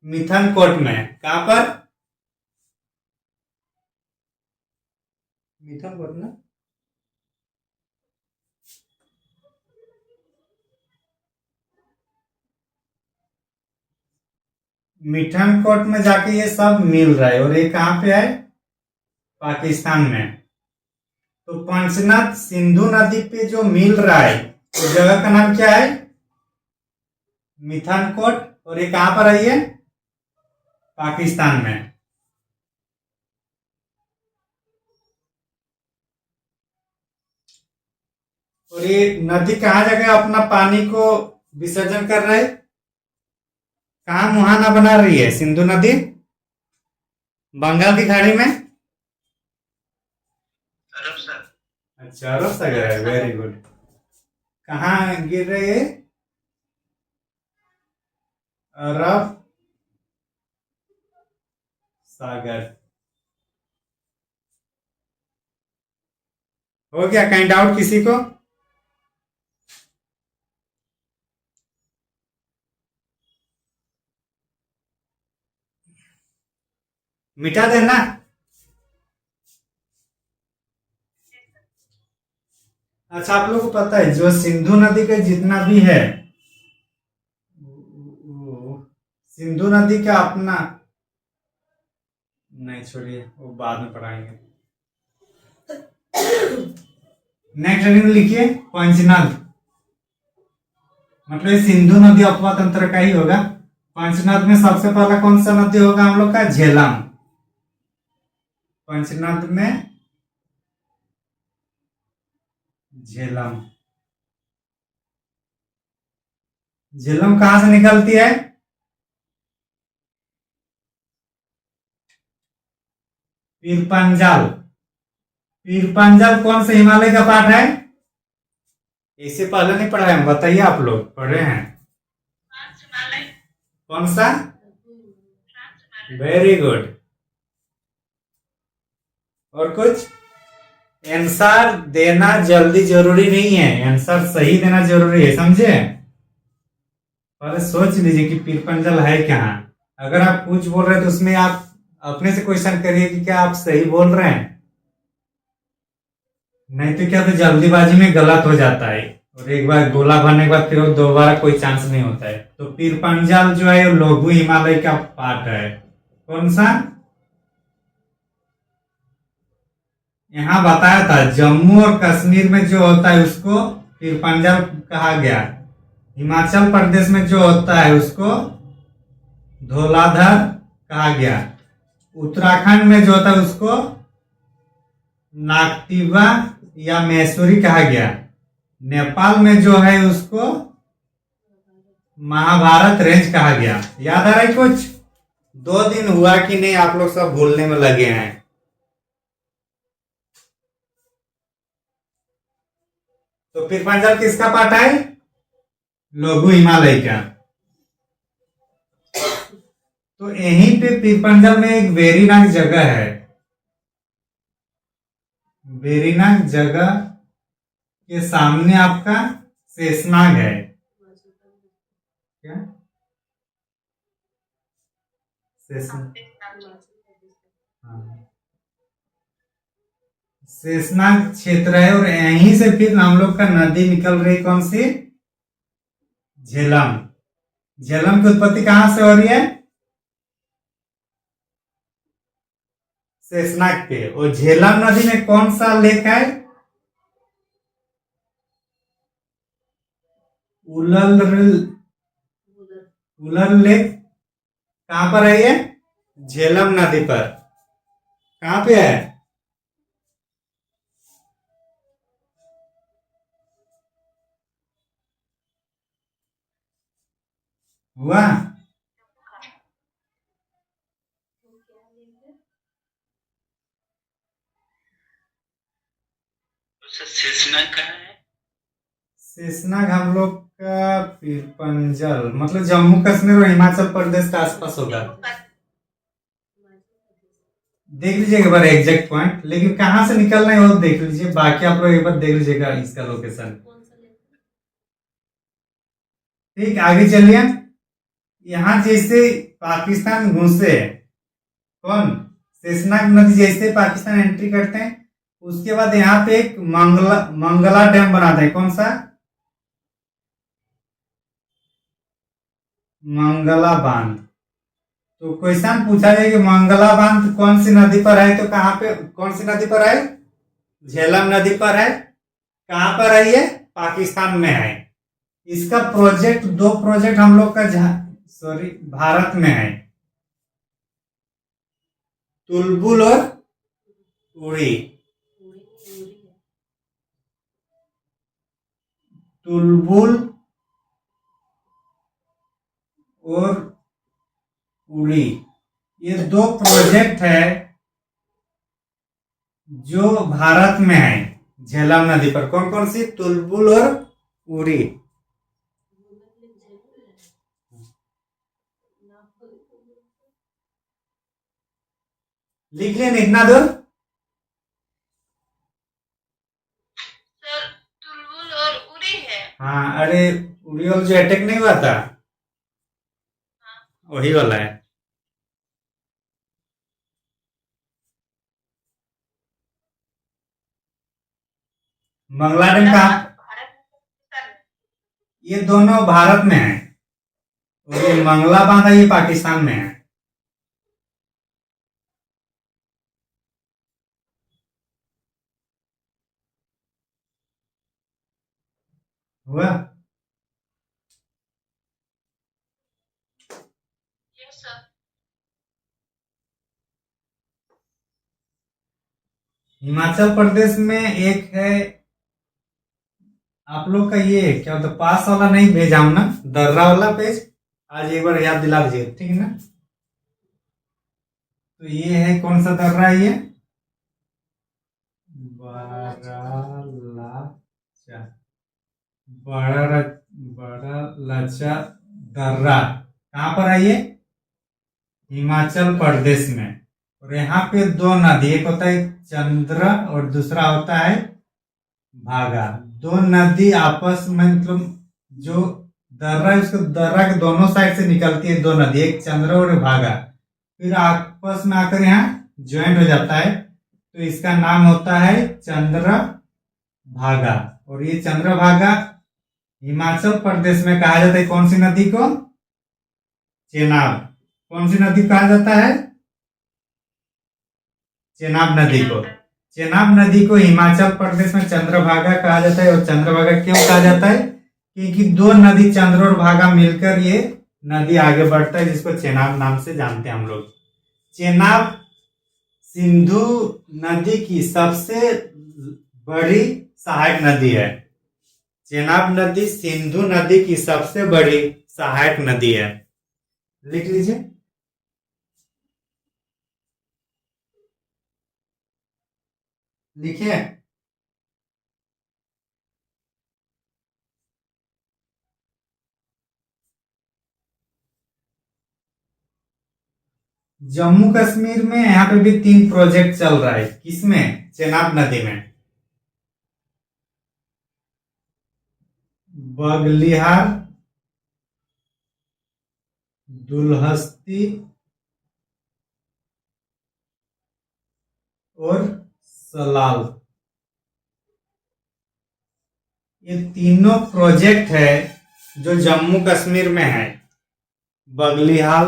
मिथनकोट में। कहां पर? मिथनकोट ना। मिठनकोट में जाके ये सब मिल रहा है। और ये कहां पे है? पाकिस्तान में। तो पंचनद सिंधु नदी पे जो मिल रहा है, उस जगह का नाम क्या है? मिथनकोट। और ये कहां पर है? ये पाकिस्तान में। और ये नदी कहां जगह अपना पानी को विसर्जन कर रहा है? कहां मुहाना बना रही है सिंधु नदी? बंगाल की खाड़ी में। अरब सागर। अच्छा, अरब सागर है, वेरी गुड। कहाँ गिर रहे हैं? अरब सागर। हो गया? कहीं डाउट किसी को? मिटा देना। अच्छा, आप लोगों को पता है जो सिंधु नदी का जितना भी है, सिंधु नदी का अपना, नहीं छोड़िए, वो बाद में पढ़ाएंगे। नेक्स्ट हेडिंग लिखिए पंचनद। मतलब ये सिंधु नदी अपवा तंत्र का ही होगा। पंचनद में सबसे पहला कौन सा नदी होगा हम लोग का? झेलम। पंचनद में झेलम। झेलम कहां से निकलती है? पीरपंजल। पीरपंजल कौन से हिमालय का पार्ट है? इससे पहले नहीं पढ़ा है, बताइए, आप लोग पढ़े हैं? कौन सा? Very good. और कुछ? आंसर देना जल्दी जरूरी नहीं है, आंसर सही देना जरूरी है, समझे? पहले सोच लीजिए कि पीरपंजल है क्या। अगर आप कुछ बोल रहे हैं तो उसमें आप अपने से क्वेश्चन करिए कि क्या आप सही बोल रहे हैं, नहीं तो क्या, तो जल्दीबाजी में गलत हो जाता है और एक बार गोला भरने के बाद फिर दोबारा कोई चांस नहीं होता है। तो पीरपंजल जो है वो लघु हिमालय का पार्ट है। कौन सा? यहाँ बताया था जम्मू और कश्मीर में जो होता है उसको पीरपंजल कहा गया। हिमाचल प्रदेश में जो होता है उसको धौलाधर कहा गया। उत्तराखंड में जो होता है उसको नागटिवा या मैसूरी कहा गया। नेपाल में जो है उसको महाभारत रेंज कहा गया। याद आ रहा है कुछ? 2 दिन हुआ कि नहीं, आप लोग सब भूलने में लगे हैं। तो पीरपंजल किसका पार्ट है? लघु हिमालय का। तो यहीं पे पीरपंजल में एक वेरीनाग जगह है। वेरीनाग जगह के सामने आपका शेषनाग है। क्या? शेषनाग। हाँ। शेषनाग क्षेत्र है और यहीं से फिर हम लोग का नदी निकल रही, कौन सी? झेलम। झेलम की उत्पत्ति कहां से हो रही है? शेषनाग पे। और झेलम नदी में कौन सा लेक है? उलल लेक। कहां पर है ये? झेलम नदी पर। कहां पे है? हुआ? शेषनाग कहाँ है? शेषनाग हम लोग का पीरपंजल, मतलब जम्मू कश्मीर और हिमाचल प्रदेश के आसपास होगा। देख लीजिए एक बार एग्जैक्ट पॉइंट, लेकिन कहां से निकलना है वो देख लीजिए, बाकी आप लोग एक बार देख लीजिएगा इसका लोकेशन। ठीक, आगे चलिए। यहां जैसे पाकिस्तान घुसे, कौन? शेषनाग नदी जैसे पाकिस्तान एंट्री करते हैं, उसके बाद यहाँ पे एक मंगला डैम बनाते हैं। कौन सा? मंगला बांध। तो क्वेश्चन पूछा जाए कि मंगला बांध कौन सी नदी पर है, तो कहां पे, कौन सी नदी पर है? झेलम नदी पर है। कहां पर है ये? पाकिस्तान में है। इसका प्रोजेक्ट, 2 प्रोजेक्ट हम लोग का भारत में है, तुलबुल और उड़ी। तुलबुल और उड़ी, ये 2 प्रोजेक्ट है जो भारत में है झेलम नदी पर। कौन कौन सी? तुलबुल और उड़ी। लिख लें इतना दूर। सर तुलबुल और उरी है। हाँ, अरे उड़ी वाला जो अटैक नहीं हुआ था, वही वाला है। मंगला डैम कहाँ? भारत में पाकिस्तान में। ये दोनों भारत में है, और ये मंगला बांधा ये पाकिस्तान में है। हुआ? Yes sir. हिमाचल प्रदेश में एक है, आप लोग का ये क्या होता है, पास वाला नहीं भेजा हूं ना, दर्रा वाला पेज, आज एक बार याद दिला दीजिए, ठीक है ना। तो ये है कौन सा दर्रा है ये? बड़ालाचा, बड़ालाचा दर्रा कहाँ पर है ये? हिमाचल प्रदेश में। और यहाँ पे दो नदी, एक होता है चंद्र और दूसरा होता है भागा। दो नदी आपस में, मतलब जो दर्रा है उसको, दर्रा के दोनों साइड से निकलती है दो नदी, एक चंद्र और भागा, फिर आपस में आकर यहाँ ज्वाइंट हो जाता है, तो इसका नाम होता है चंद्र भागा। और ये चंद्र भागा हिमाचल प्रदेश में कहा जाता है कौन सी नदी को? चेनाब। कौन सी नदी कहा जाता है? चेनाब नदी को। चेनाब नदी को हिमाचल प्रदेश में चंद्रभागा कहा जाता है। और चंद्रभागा क्यों कहा जाता है? क्योंकि दो नदी चंद्र और भागा मिलकर ये नदी आगे बढ़ता है, जिसको चेनाब नाम से जानते हैं हम लोग। चेनाब सिंधु नदी की सबसे बड़ी सहायक नदी है। चेनाब नदी सिंधु नदी की सबसे बड़ी सहायक नदी है। लिख लीजिए। लिखिए। जम्मू कश्मीर में यहाँ पे भी 3 प्रोजेक्ट चल रहा है। किसमें? चेनाब नदी में। बगलिहार, दुलहस्ती और सलाल, ये तीनों प्रोजेक्ट है जो जम्मू कश्मीर में है। बगलिहाल,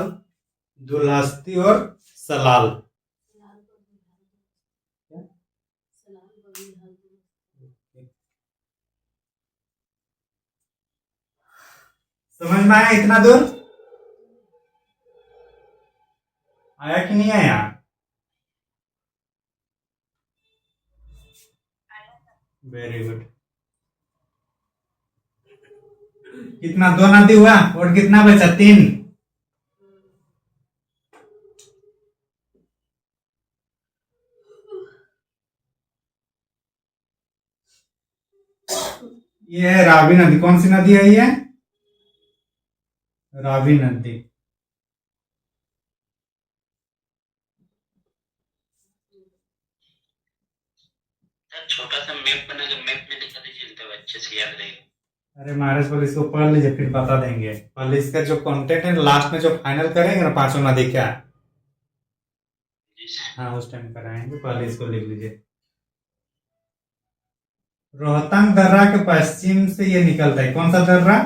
दुलहस्ती और सलाल। समझ में आया इतना दूर? आया कि नहीं आया? Very good. कितना? 2 नदी हुआ, और कितना बचा? 3। ये है रावी नदी। कौन सी नदी है ये? रावी नदी। सर छोटा सा मैप बना के मैप में दिखा दीजिए, तब अच्छे से याद रहेगा। अरे महाराज, पहले इसको पढ़ लीजिए फिर बता देंगे। पहले इसका जो कंटेंट है लास्ट में जो फाइनल करेंगे ना, 5 नदी क्या, जी सर। हाँ उस टाइम कराएंगे। पहले इसको लिख लीजिए। रोहतांग दर्रा के पश्चिम से ये निकलता है। कौन सा दर्रा?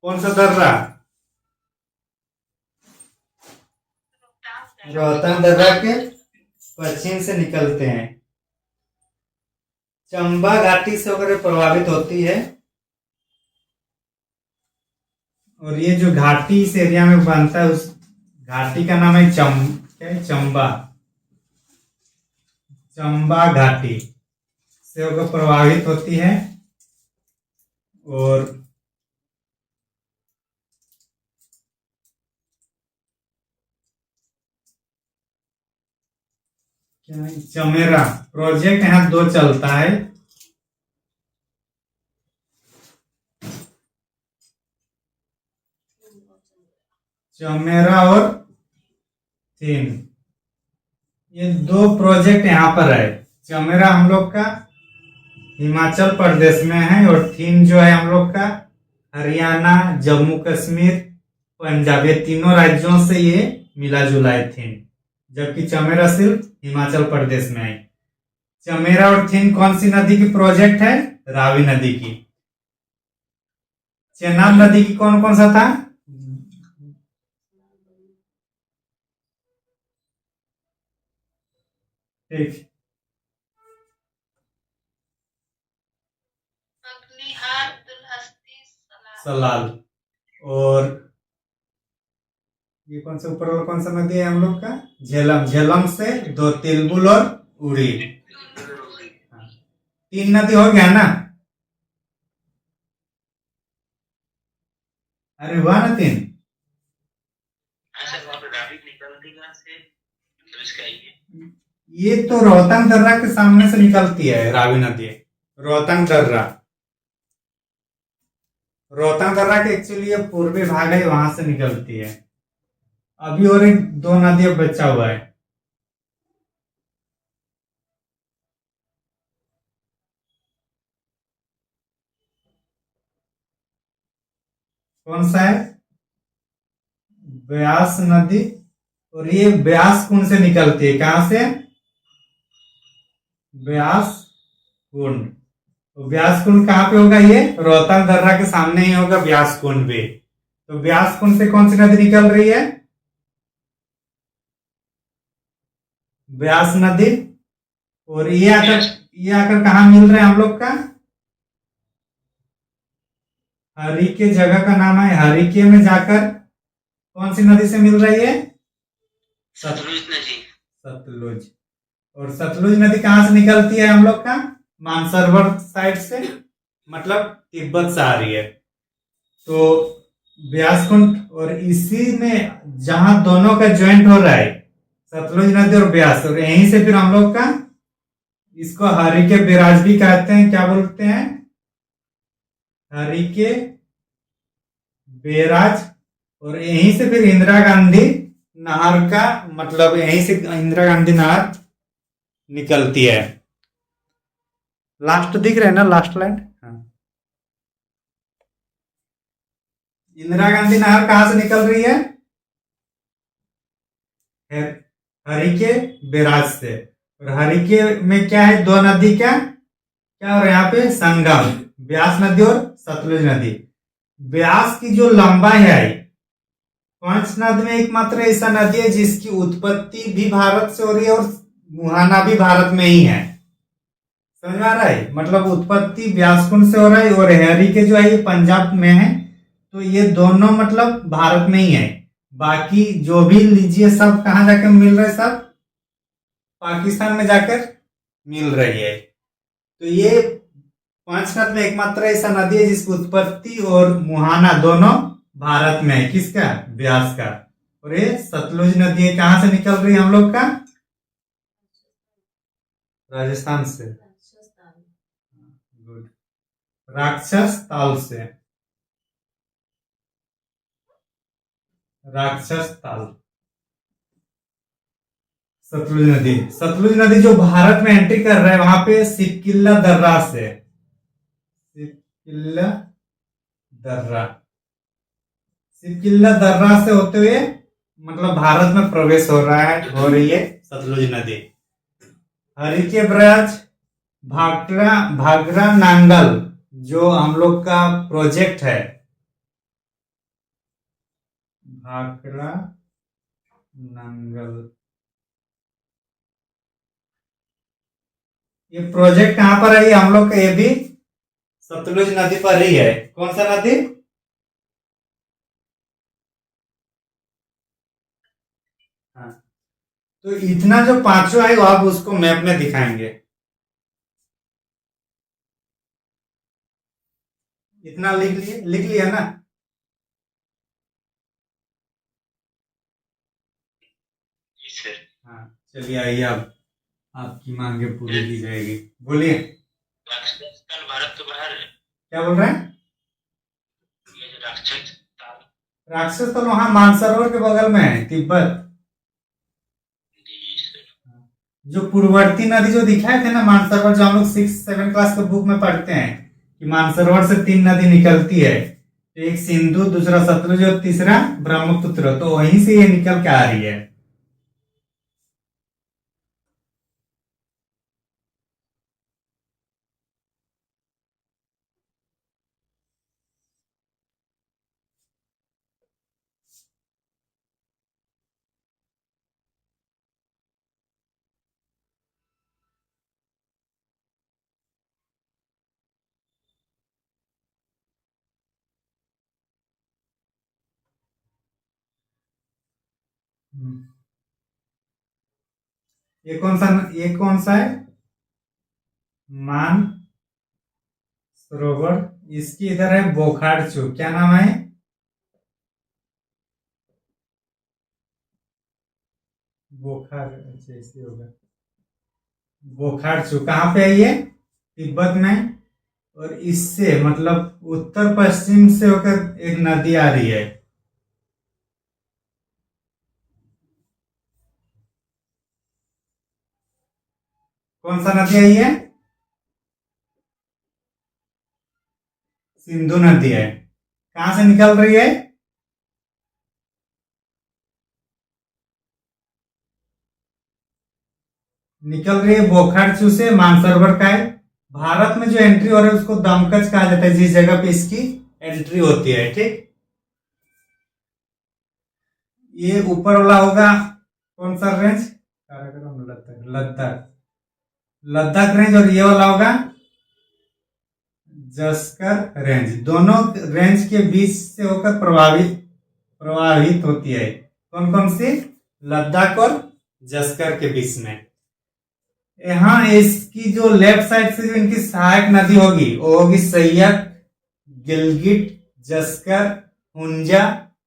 कौन सा दर्रा? रोहतांग दर्रा के पश्चिम से निकलते हैं, चंबा घाटी से होकर प्रभावित होती है। और ये जो घाटी इस एरिया में बनता है, उस घाटी का नाम है क्या है? चंबा। चंबा घाटी से होकर प्रभावित होती है। और क्या है? चमेरा प्रोजेक्ट यहाँ 2 चलता है। चमेरा और थीन, ये दो प्रोजेक्ट यहाँ पर है। चमेरा हम लोग का हिमाचल प्रदेश में है और थीन जो है हम लोग का हरियाणा, जम्मू कश्मीर, पंजाब, ये तीनों राज्यों से ये मिला जुला है थीन, जबकि चमेरा सिर्फ हिमाचल प्रदेश में है। चमेरा और थीन कौन सी नदी की प्रोजेक्ट है? रावी नदी की। चेनाब नदी की कौन कौन सा था? ठीक, अग्निहार, दुलहस्ती, सलाल। सलाल। और ये कौन सा ऊपर वाला कौन सा नदी है हम लोग का? झेलम। झेलम से दो तिलबुल और उड़ी। हाँ, तीन नदी हो गया ना? अरे हुआ ना तीन? हाँ सर, वहाँ पे रावी निकलती कहाँ से? तो इसका ये तो रोहतांग दर्रा के सामने से निकलती है रावी नदी। रोहतांग दर्रा, रोहतांग दर्रा के एक्चुअली ये पूर्वी भाग है, वहां से निकलती है। अभी और एक दो नदी बचा हुआ है। कौन सा है? ब्यास नदी। और ये ब्यास कुंड से निकलती है। कहां से? ब्यास कुंड। तो ब्यास कुंड कहाँ पे होगा? ये रोहतांग दर्रा के सामने ही होगा ब्यास कुंड भी। तो ब्यास कुंड से कौन सी नदी निकल रही है? ब्यास नदी। और ये आकर कहा मिल रहा है हम लोग का? हरिके जगह का नाम है। हरिके में जाकर कौन सी नदी से मिल रही है? सतलुज नदी। सतलुज। और सतलुज नदी कहां से निकलती है हम लोग का? मानसरोवर साइड से, मतलब तिब्बत से आ रही है। तो ब्यास कुंड, और इसी में जहां दोनों का ज्वाइंट हो रहा है, सतलुज नदी और ब्यास, और यहीं से फिर हम लोग का इसको हरिके बैराज भी कहते हैं। क्या बोलते हैं? हरिके बैराज। और यहीं से फिर इंदिरा गांधी नहर का, मतलब यहीं से इंदिरा गांधी नहर निकलती है। लास्ट दिख रहा है ना, लास्ट लाइन? हाँ। इंदिरा गांधी नहर कहां से निकल रही है? हरिके बैराज से। और हरिके में क्या है? दो नदी का क्या, और यहाँ पे संगम, ब्यास नदी और सतलुज नदी। ब्यास की जो लंबाई है, पांच नद में एकमात्र ऐसा नदी है जिसकी उत्पत्ति भी भारत से हो रही है और मुहाना भी भारत में ही है। समझ में आ रहा है? मतलब उत्पत्ति ब्यासकुंड से हो रहा है और हरिके जो है ये पंजाब में है। तो ये दोनों मतलब भारत में ही है। बाकी जो भी लीजिए सब कहाँ जाकर मिल रहे? सब पाकिस्तान में जाकर मिल रही है। तो ये पांच नद में एकमात्र ऐसा नदी है जिसकी उत्पत्ति और मुहाना दोनों भारत में है। किसका? ब्यास का। और ये सतलुज नदी है, कहां से निकल रही है हम लोग का? राजस्थान से। गुड। राक्षस ताल से। राक्षस ताल, सतलुज नदी। सतलुज नदी जो भारत में एंट्री कर रहा है वहां पे सिपकिल्ला दर्रा से, सिपकिल्ला दर्रा, सिपकिल्ला दर्रा से होते हुए मतलब भारत में प्रवेश हो रहा है, हो रही है सतलुज नदी। हरिके ब्रज, भाखड़ा भागरा नांगल जो हम लोग का प्रोजेक्ट है, भाखड़ा नांगल, ये प्रोजेक्ट कहां पर है? ये हम लोग का ये भी सतलुज नदी पर ही है। कौन सा नदी? हाँ। तो इतना जो पांचों है वो आप उसको मैप में दिखाएंगे। इतना लिख लिया ना? जी सर। हाँ, चलिए आइए, अब आपकी मांगे पूरी की जाएगी। बोलिए। राक्षस ताल भारत तो बाहर है। क्या बोल रहे हैं? ये जो राक्षस ताल, राक्षस तो वहां मानसरोवर के बगल में है, तिब्बत। जी सर। जो पूर्ववर्ती नदी जो दिखाए थे ना मानसरोवर, जो हम लोग 6 7 क्लास के बुक में पढ़ते हैं कि मानसरोवर से 3 नदी निकलती है, एक सिंधु, दूसरा सतलुज और तीसरा ब्रह्मपुत्र, तो वहीं से ये निकल के आ रही है। ये कौन सा है? मान सरोवर। इसकी इधर है बोखारचू, क्या नाम है? बोखार, अच्छा ऐसे होगा। बोखारचू कहाँ पे है ये? तिब्बत में। और इससे मतलब उत्तर पश्चिम से होकर एक नदी आ रही है। कौन सा नदी आई है? सिंधु नदी है। कहां से निकल रही है? निकल रही है बोखारचू से, मानसरोवर का है। भारत में जो एंट्री हो रही है उसको दमकच कहा जाता है, जिस जगह पे इसकी एंट्री होती है, ठीक। ये ऊपर वाला होगा कौन सा रेंज? काराकोरम, लद्दाख, लद्दाख। लद्दाख रेंज। और ये वाला होगा जस्कर रेंज। दोनों रेंज के बीच से होकर प्रवाहित होती है। कौन कौन सी? लद्दाख और जस्कर के बीच में। यहाँ इसकी जो लेफ्ट साइड से जो इनकी सहायक नदी होगी वो होगी सैयद, गिलगिट, जस्कर, हुंजा,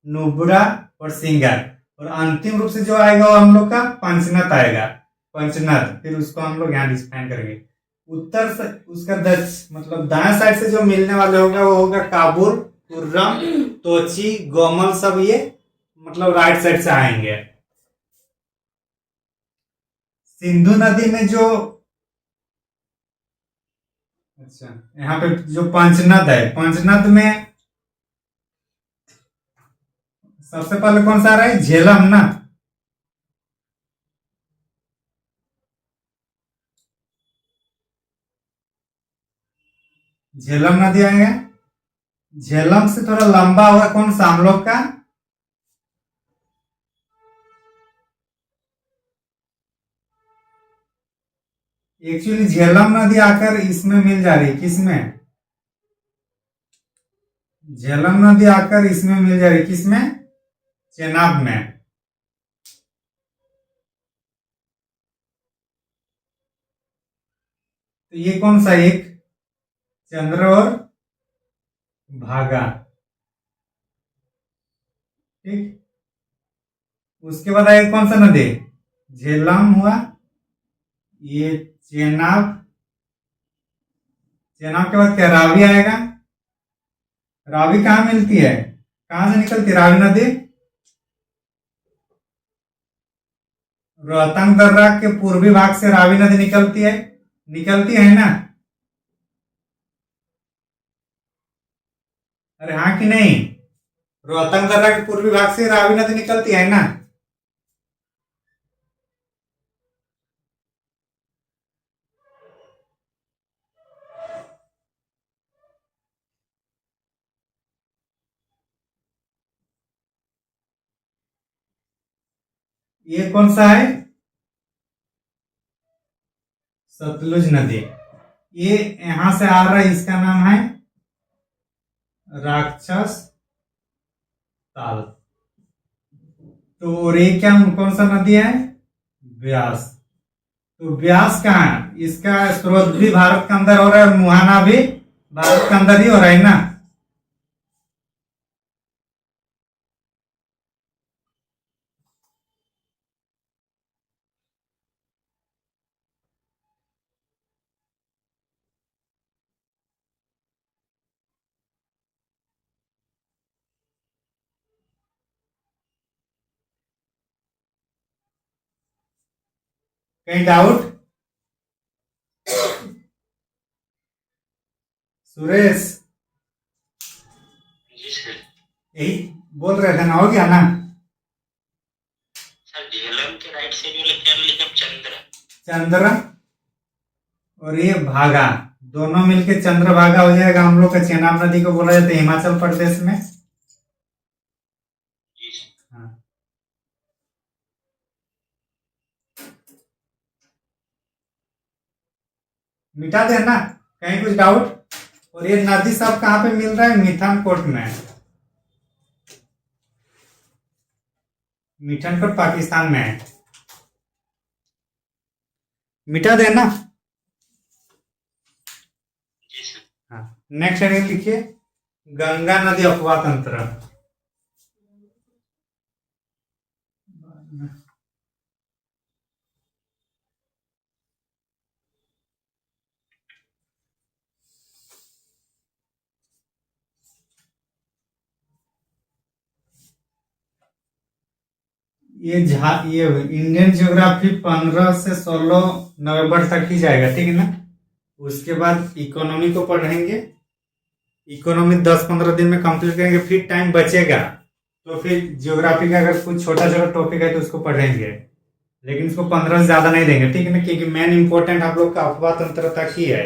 नुब्रा और सिंगर। और अंतिम रूप से जो आएगा वो हम लोग का पंचनद आएगा। पंचनद, फिर उसको हम लोग यहाँ डिफाइन करेंगे। उत्तर से उसका मतलब दाएं साइड से जो मिलने वाले होगा वो होगा काबुल, कुर्रम, तोची, गोमल, सब ये मतलब राइट साइड से आएंगे। सिंधु नदी में जो, अच्छा, यहाँ पे जो पंचनद है, पंचनद में सबसे पहले कौन सा आ रहा है? झेलम ना। झेलम नदी आएगा। झेलम से थोड़ा लंबा होगा कौन सा हम लोग का? एक्चुअली झेलम नदी आकर इसमें मिल जा रही है, किसमें? झेलम नदी आकर इसमें मिल जा रही है, किसमें? चेनाब में। तो ये कौन सा? एक चंद्र और भागा, ठीक। उसके बाद आएगा कौन सा नदी? झेलम हुआ, ये चेनाब। चेनाब के बाद क्या? रावी आएगा। रावी कहाँ मिलती है? कहां से निकलती है रावी नदी? रोहतांग दर्रा के पूर्वी भाग से रावी नदी निकलती है ना? अरे हाँ कि नहीं? रोहतांग दर्रा के पूर्वी भाग से रावी नदी निकलती है ना? ये कौन सा है? सतलुज नदी। ये यहां से आ रहा है, इसका नाम है राक्षस ताल। तो और ये क्या, कौन सा नदी है? ब्यास। तो ब्यास कहाँ है? इसका स्रोत भी भारत के अंदर हो रहा है और मुहाना भी भारत के अंदर ही हो रहा है ना? कहीं डाउट? सुरेश, जी सर। यही बोल रहे थे ना, हो गया ना? सर झेलम के राइट साइड वाले क्या लिखा? चंद्र। चंद्र और ये भागा, दोनों मिलके चंद्र भागा हो जाएगा। हम लोग का चेनाब नदी को बोला जाता है हिमाचल प्रदेश में। जी सर। हाँ, मिटा दे ना, कहीं कुछ डाउट? और ये नदी सब कहाँ पे मिल रहा है? मिठानकोट में। मिठानकोट पाकिस्तान में है। मिटा दे ना। जी सर। हाँ, नेक्स्ट हेडिंग लिखिए, गंगा नदी अफवाह तंत्र। ये इंडियन ज्योग्राफी 15 से 16 नवंबर तक ही जाएगा, ठीक है ना? उसके बाद इकोनॉमी को पढ़ेंगे। इकोनॉमी 10-15 दिन में कंप्लीट करेंगे। फिर टाइम बचेगा तो फिर ज्योग्राफी का अगर कुछ छोटा छोटा टॉपिक है तो उसको पढ़ेंगे, लेकिन इसको 15 से ज्यादा नहीं देंगे, ठीक है ना? क्योंकि मेन इंपॉर्टेंट आप लोग का अफवाह तंत्र तक ही है।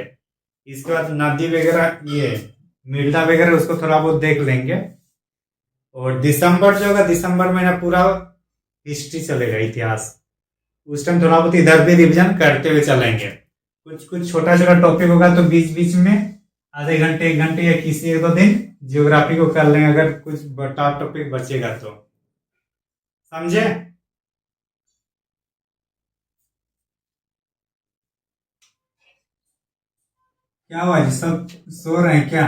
इसके बाद नदी वगैरह, ये मृदा वगैरह, उसको थोड़ा बहुत देख लेंगे। और दिसंबर जो होगा, दिसंबर महीना पूरा हिस्ट्री चलेगा, इतिहास। उस टाइम थोड़ा बहुत इधर भी रिवीजन करते हुए चलेंगे। कुछ कुछ छोटा छोटा टॉपिक होगा तो बीच बीच में आधे घंटे 1 घंटे या किसी 1-2 दिन ज्योग्राफी को कर लेंगे, अगर कुछ बड़ा टॉपिक बचेगा तो। समझे? क्या हुआ जी, सब सो रहे हैं क्या?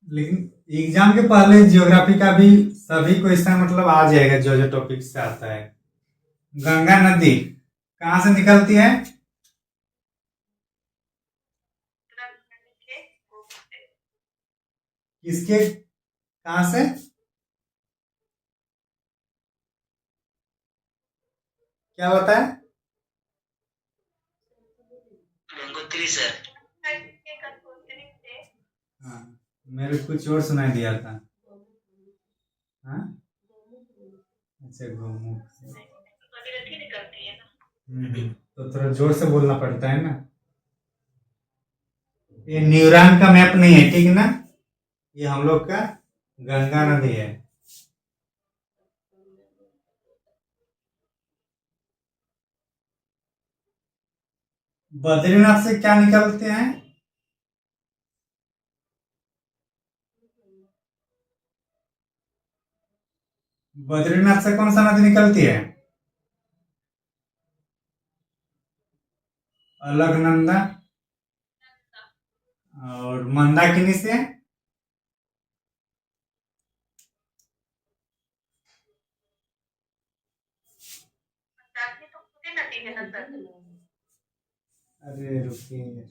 लेकिन एग्जाम के पहले ज्योग्राफी का भी सभी क्वेश्चन मतलब आ जाएगा, जो जो टॉपिक से आता है। गंगा नदी कहाँ से निकलती है? उत्तराखंड के गोमुख से। किसके, कहाँ से? क्या बताया? गंगोत्री सर। उत्तराखंड के गंगोत्री से। हाँ, मेरे को कुछ और सुनाई दिया था। हाँ, अच्छा, गोमुख से। भागीरथी निकलती है ना। तो थोड़ा जोर से बोलना पड़ता है ना। ये न्यूरॉन का मैप नहीं है, ठीक है ना? ये हम लोग का गंगा नदी है। बद्रीनाथ से क्या निकलते हैं? बद्रीनाथ से कौन सा नदी निकलती है? अलकनंदा। और मंदाकिनी से? मंदाकिनी तो खुद ही नदी है ना सर। अरे रुकिए,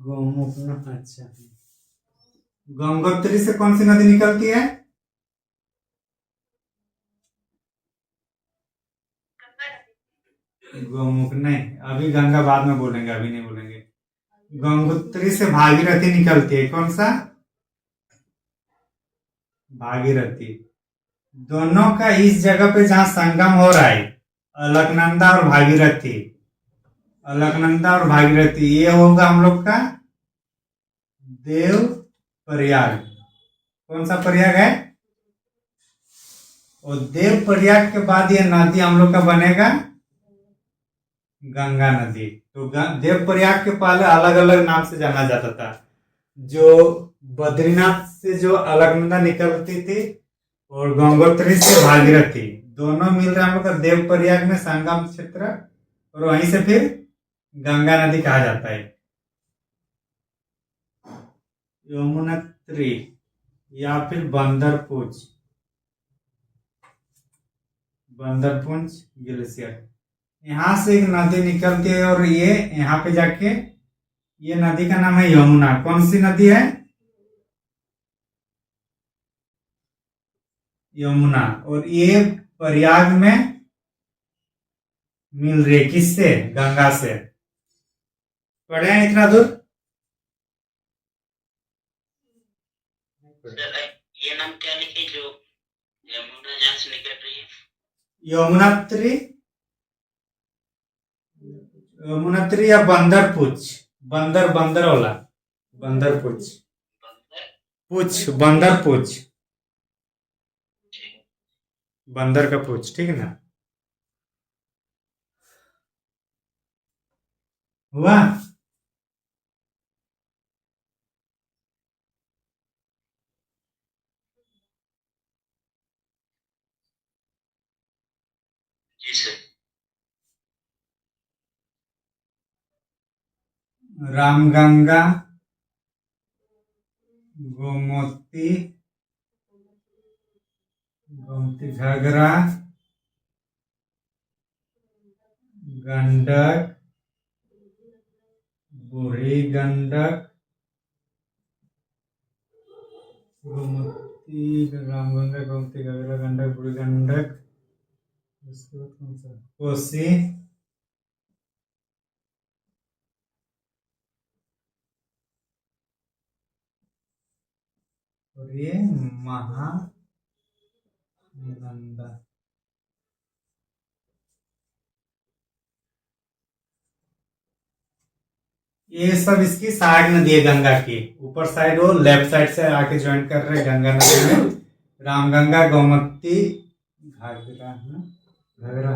गोमुख ना, अच्छा। गंगोत्री से कौन सी नदी निकलती है? गंगा नदी। गोमुख नहीं, अभी गंगा बाद में बोलेंगे, अभी नहीं बोलेंगे। गंगोत्री से भागीरथी निकलती है। कौन सा? भागीरथी। दोनों का इस जगह पे जहां संगम हो रहा है, अलकनंदा और भागीरथी। अलकनंदा और भागीरथी, ये होगा हम लोग का देव प्रयाग। कौन सा प्रयाग है? और देव प्रयाग के बाद ये नदी हम लोग का बनेगा गंगा नदी। तो देव प्रयाग के पहले अलग अलग नाम से जाना जाता था। जो बद्रीनाथ से जो अलकनंदा निकलती थी और गंगोत्री से भागीरथी, दोनों मिल रहे हम लोग का देव प्रयाग में संगम क्षेत्र, और वहीं से फिर गंगा नदी कहा जाता है। यमुनोत्री या फिर बंदरपुंज, बंदरपुंज ग्लेशियर, यहाँ से एक नदी निकलती है और ये यहाँ पे जाके ये नदी का नाम है यमुना। कौन सी नदी है? यमुना। और ये प्रयाग में मिल रही है किससे? गंगा से। पढ़े हैं इतना दूर? सर ये नाम क्या लिखे जो यमुना जहाँ से निकल रही है? यमुनात्री, यमुनात्री या बंदरपुछ। बंदर, बंदर वाला बंदरपुछ। बंदर। पुछ, बंदरपुछ, ठीक। बंदर का पूछ, ठीक है ना? हुआ? जी सर। रामगंगा, गोमती, गोमती घाघरा, गंडक, बूढ़ी गंडक, गोमती, रामगंगा, गोमती घाघरा, गंडक, बूढ़ी गंडक, उसके बाद कौन सा? कोसी, और ये महानंदा। ये सब इसकी सहायक नदी है गंगा की। ऊपर साइड वो लेफ्ट साइड से आके ज्वाइन कर रहे हैं गंगा नदी में। रामगंगा, गोमती, घाघरा, घाघरा,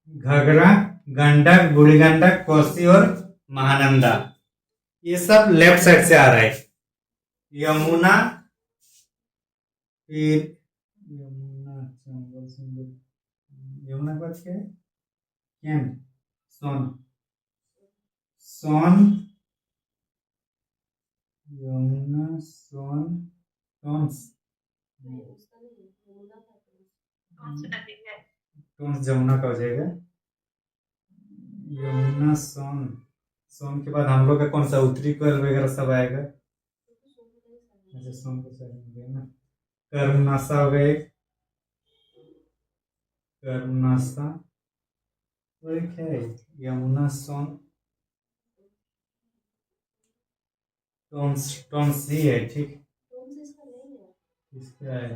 घाघरा, गंडक, बूढ़ी गंडक, कोसी और महानंदा, ये सब लेफ्ट साइड से आ रहा है। यमुना, फिर यमुना, चंबल, सिंधु, यमुना के बाद क्या है? कैन, सोन, सोन, यमुना, सोन, टोंस, कौन सी नदी है? टोंस जमुना का हो जाएगा। यमुना, सोन, सोन के बाद हम लोग का कौन सा? उत्तरी कोयल वगैरह सब आएगा। अच्छा, सोन के साइड में गया ना। कर्मनासा हो गए, कर्मनासा, और एक है यमुना, सोन, टोंस, टोंस ही है, ठीक। इसका है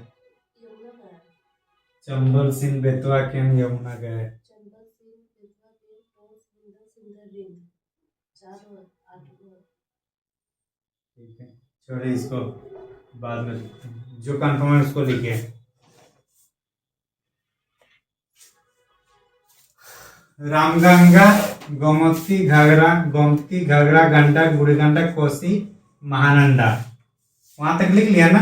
चंबल, सिंध, बेतवा, केन, यमुना का है। ठीक है, छोड़िए इसको, बाद में लिखते हैं। जो कंफर्म है उसको लिखिए। रामगंगा, गोमती घाघरा, गोमती घाघरा, गंडक, बूढ़ी गंडक, कोसी, महानंदा, वहां तक लिख लिया ना?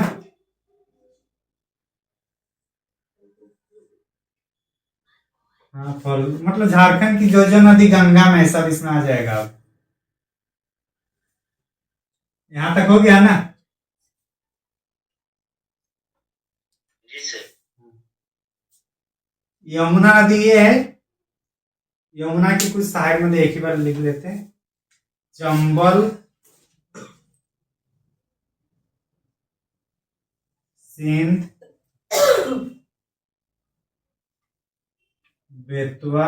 हाँ, फल मतलब झारखंड की जो जो नदी गंगा में है सब इसमें आ जाएगा। अब यहाँ तक हो गया ना? जी सर। यमुना नदी ये है। यमुना की कुछ सहायक नदी एक ही बार लिख लेते हैं। चंबल, सिंध, बेतवा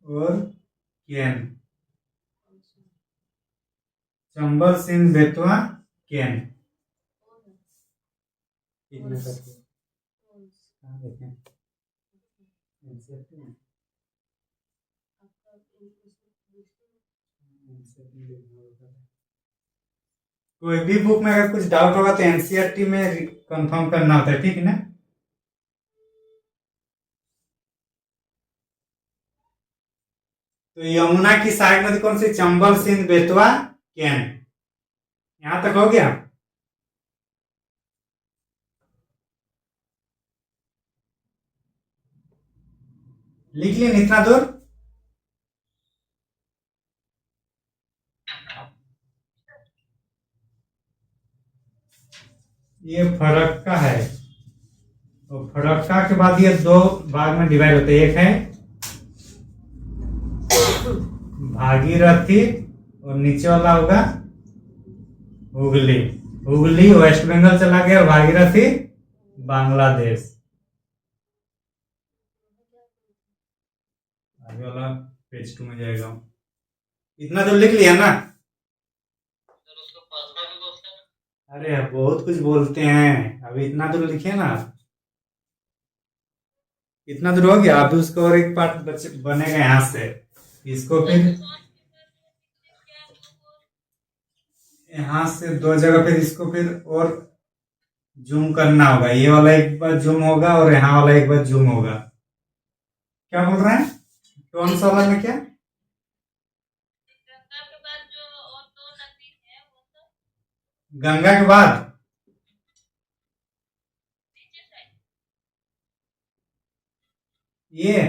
और केन। चंबल, सिंध, बेतवा, केन। कोई भी बुक में अगर कुछ डाउट होगा तो एनसीईआरटी में कंफर्म करना होता है, ठीक है ना? तो यमुना की सहायक नदी कौन सी? चंबल, सिंध, बेतवा, केन। यहां तक हो गया? लिख लिए इतना दूर? ये फरक्का है, तो फरक्का के बाद ये दो भाग में डिवाइड होते हैं। एक है भागीरथी और नीचे वाला होगा हुगली। हुगली वेस्ट बंगाल चला गया और भागीरथी बांग्लादेश। आगे वाला पेज 2 में जाएगा। इतना तो लिख लिया ना? सर उसको पासवर्ड भी बोलते हैं। अरे बहुत कुछ बोलते हैं, अभी इतना तो लिखे ना। इतना दूर हो गया, अभी उसका और एक पार्ट बनेगा यहाँ से। इसको फिर यहाँ से 2 जगह फिर इसको फिर और जूम करना होगा। ये वाला एक बार जूम होगा और यहाँ वाला एक बार जूम होगा। क्या बोल रहे हैं? कौन सा वाला में क्या? गंगा के बाद जो और दो नदी है वो तो गंगा के बाद नीचे साइड ये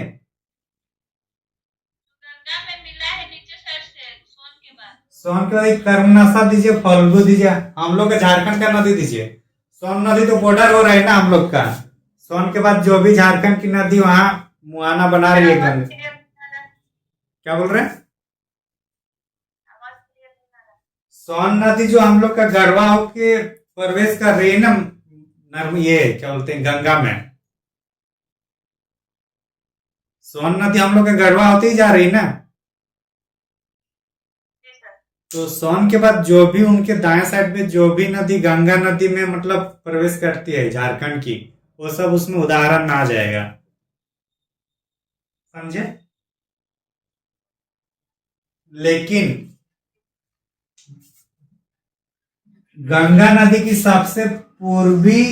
गंगा में मिला है नीचे साइड से सोन के बाद। सोन के बाद एक कर्मनाशा दीजिए, फल्गु दीजिए। हम लोग का झारखंड का नदी दीजिए। सोन नदी तो बॉर्डर हो रहा है ना हम लोग का। सोन के बाद जो भी झारखंड की नदी वहां मुहाना बना रही है गंगा। क्या बोल रहे हैं? आवाज क्लियर नहीं आ रहा। सोन नदी जो हम लोग का गढ़वा होके प्रवेश कर रही है ना, ये क्या बोलते हैं, गंगा में। सोन नदी हम लोग का गढ़वा होती ही जा रही ना। जी सर। तो सोन के बाद जो भी उनके दाएं साइड में जो भी नदी गंगा नदी में मतलब प्रवेश करती है झारखंड की, वो सब उसमें उदाहरण में आ जाएगा। समझे? लेकिन गंगा नदी की सबसे पूर्वी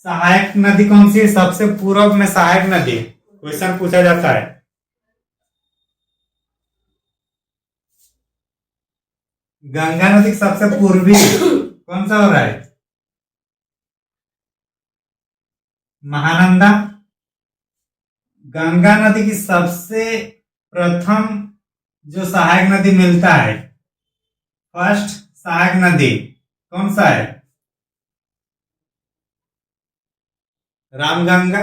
सहायक नदी कौन सी है? सबसे पूर्व में सहायक नदी क्वेश्चन पूछा जाता है। गंगा नदी की सबसे पूर्वी कौन सा हो रहा है? महानंदा। गंगा नदी की सबसे प्रथम जो सहायक नदी मिलता है, फर्स्ट सहायक नदी कौन सा है? रामगंगा।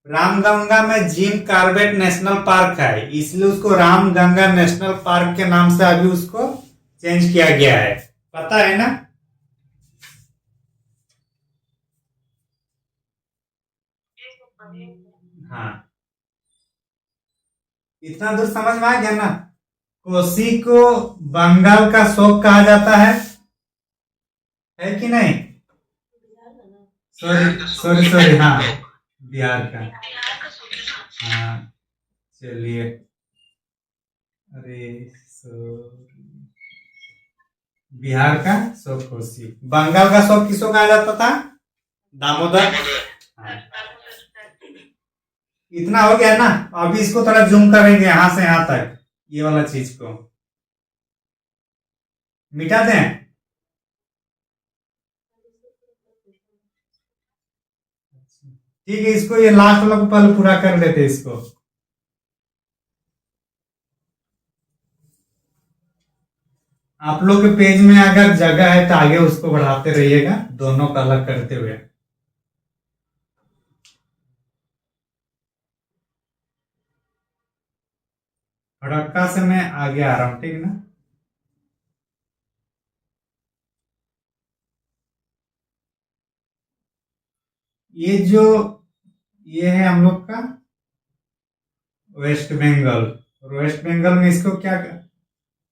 रामगंगा में जिम कार्बेट नेशनल पार्क है, इसलिए उसको रामगंगा नेशनल पार्क के नाम से अभी उसको चेंज किया गया है। पता है ना? हाँ, इतना दूर समझ में आ गया ना? कोसी को बंगाल का शोक कहा जाता है कि नहीं? सॉरी सॉरी सॉरी, हाँ, बिहार का। हाँ, चलिए। अरे सॉरी, बिहार का शोक कोसी, बंगाल का शोक किसको कहा जाता था? दामोदर। हाँ, इतना हो गया ना? अभी इसको थोड़ा जूम करेंगे यहां से यहां तक, ये वाला चीज को मिटा दें। ठीक है, इसको ये लास्ट वाला को पहले पूरा कर लेते इसको। आप लोग के पेज में अगर जगह है तो आगे उसको बढ़ाते रहिएगा, दोनों का अलग करते हुए। फड़क्का से मैं आगे आ रहा हूं, ठीक ना? ये है हम लोग का वेस्ट बंगाल। और वेस्ट बंगाल में इसको क्या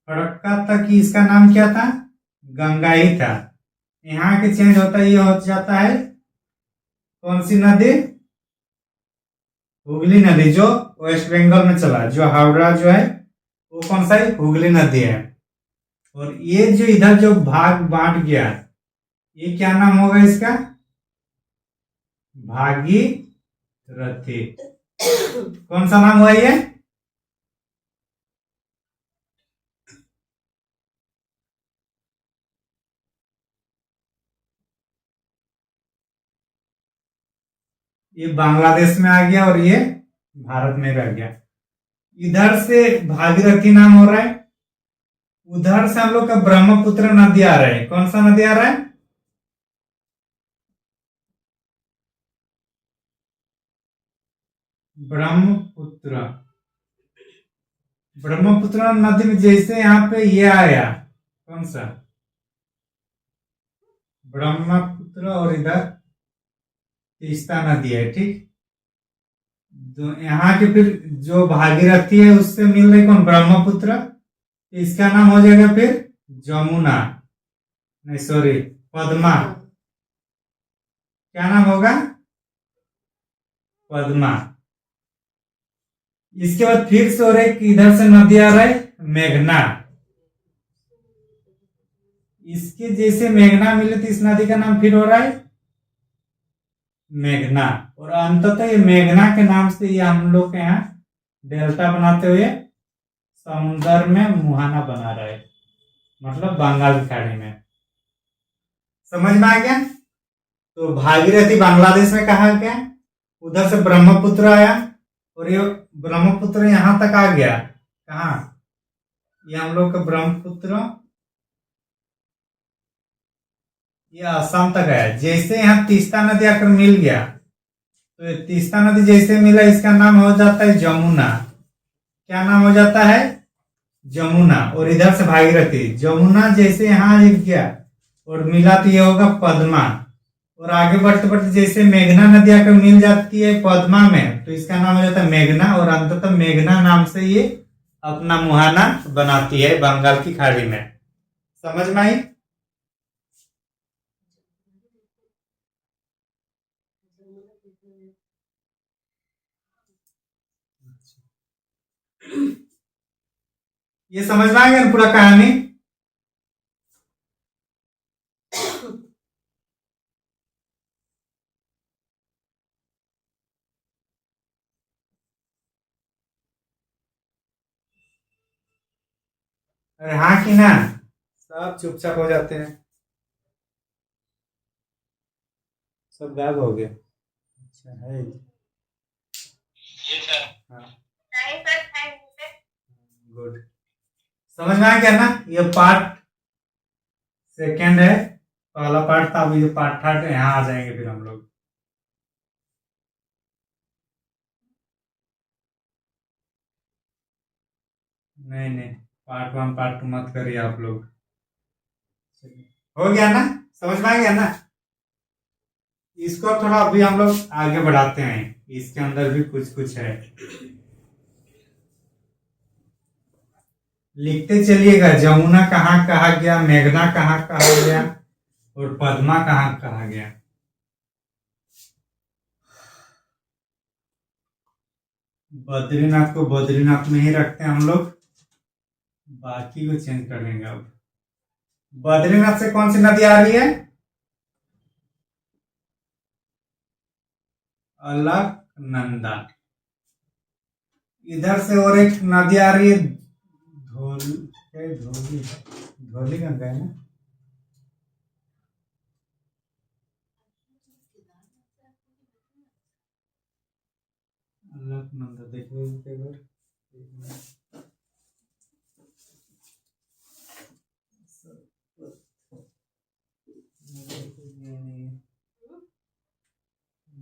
फड़क्का तक की इसका नाम क्या था? गंगा ही था। यहाँ के चेंज होता है, ये हो जाता है कौन सी नदी? हुगली नदी, जो वेस्ट बंगाल में चला। जो हावड़ा जो है वो कौन सा है? हुगली नदी है। और ये जो इधर जो भाग बांट गया, ये क्या नाम होगा इसका? भागीरथी। कौन सा नाम हुआ ये? ये बांग्लादेश में आ गया और ये भारत में रह गया। इधर से भागीरथी नाम हो रहा है, उधर से हम लोग का ब्रह्मपुत्र नदी आ रहा है। कौन सा नदी आ रहा है? ब्रह्मपुत्र। ब्रह्मपुत्र नदी में जैसे यहाँ पे ये आया, कौन सा, ब्रह्मपुत्र, और इधर तीस्ता नदी है, ठीक। तो यहाँ के फिर जो भागीरथी है उससे मिल रही कौन, ब्रह्मपुत्र, तो इसका नाम हो जाएगा फिर जमुना, नहीं सॉरी, पद्मा। क्या नाम होगा, पद्मा। इसके बाद फिर से और एक इधर से नदी आ रहा है, मेघना। इसके जैसे मेघना मिले तो इस नदी का नाम फिर हो रहा है मेघना, और अंततः ये मेघना के नाम से ये हम लोग के यहाँ डेल्टा बनाते हुए समुद्र में मुहाना बना रहा है, मतलब बंगाल की खाड़ी में। समझ में आ गया। तो भागीरथी बांग्लादेश में कहा गया, उधर से ब्रह्मपुत्र आया, और ये ब्रह्मपुत्र यहां तक आ गया, कहा, ये हम लोग का ब्रह्मपुत्र ये आसाम तक आया। जैसे यहाँ तीस्ता नदी आकर मिल गया, तो ये तीस्ता नदी जैसे मिला, इसका नाम हो जाता है जमुना। क्या नाम हो जाता है, जमुना। और इधर से भागीरथी, जमुना जैसे यहाँ गया और मिला तो ये होगा पद्मा, और आगे बढ़ते बढ़ते जैसे मेघना नदी आकर मिल जाती है पद्मा में, तो इसका नाम हो जाता है मेघना, और अंततः मेघना नाम से ये अपना मुहाना बनाती है बंगाल की खाड़ी में। समझ में आई। ये समझ में आ गया ना पूरा कहानी। अरे हाँ कि ना, सब चुपचाप हो जाते हैं, सब गायब हो गए। अच्छा है। ये सर। हाँ, नहीं sir, thank you sir. Good. समझ में आ गया ना। ये पार्ट सेकेंड है, पहला पार्ट था, अब ये पार्ट थर्ड यहाँ आ जाएंगे फिर हम लोग। नहीं नहीं, पार्ट वन पार्ट टू मत करिए आप लोग। हो गया ना, समझ में आ गया ना। इसको थोड़ा अभी हम लोग आगे बढ़ाते हैं, इसके अंदर भी कुछ कुछ है, लिखते चलिएगा। जमुना कहाँ कहा गया, मेघना कहाँ कहा गया, और पद्मा कहाँ कहा गया। बद्रीनाथ को बद्रीनाथ में ही रखते हैं हम लोग, बाकी को चेंज कर लेंगे। अब बद्रीनाथ से कौन सी नदी आ रही है, अलकनंदा। इधर से और एक नदी आ रही है, धोली, धोली गंगा है ना। अलकनंदा देखो एक बार।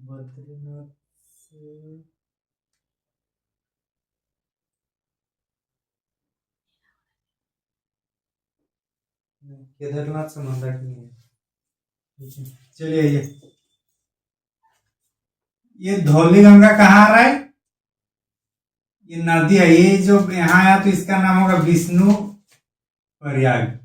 बद्रीनाथ से केदारनाथ से मंदाकिनी नहीं है। ठीक है, चलिए। ये धौली गंगा कहाँ आ रहा है, ये नदी है, ये जो यहाँ आया तो इसका नाम होगा विष्णु प्रयाग।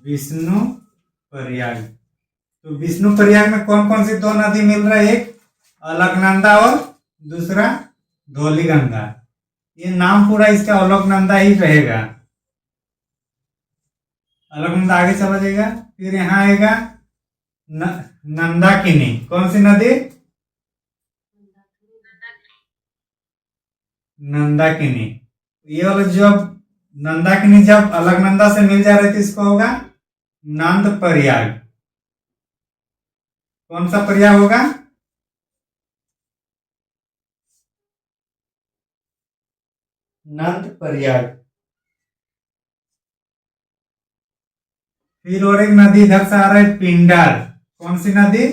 विष्णु प्रयाग। तो विष्णु प्रयाग में कौन कौन सी दो नदी मिल रहा है, एक अलकनंदा और दूसरा धौली गंगा। ये नाम पूरा इसका अलकनंदा ही रहेगा। अलकनंदा आगे चला जाएगा, फिर यहाँ आएगा नंदाकिनी। कौन सी नदी, नंदाकिनी। ये वाला जब नंदाकिनी जब अलकनंदा से मिल जा रही थी, इसको होगा नंद प्रयाग। कौन सा प्रयाग होगा, नंद प्रयाग। फिर और एक नदी इधर से आ रहा है पिंडर। कौन सी नदी?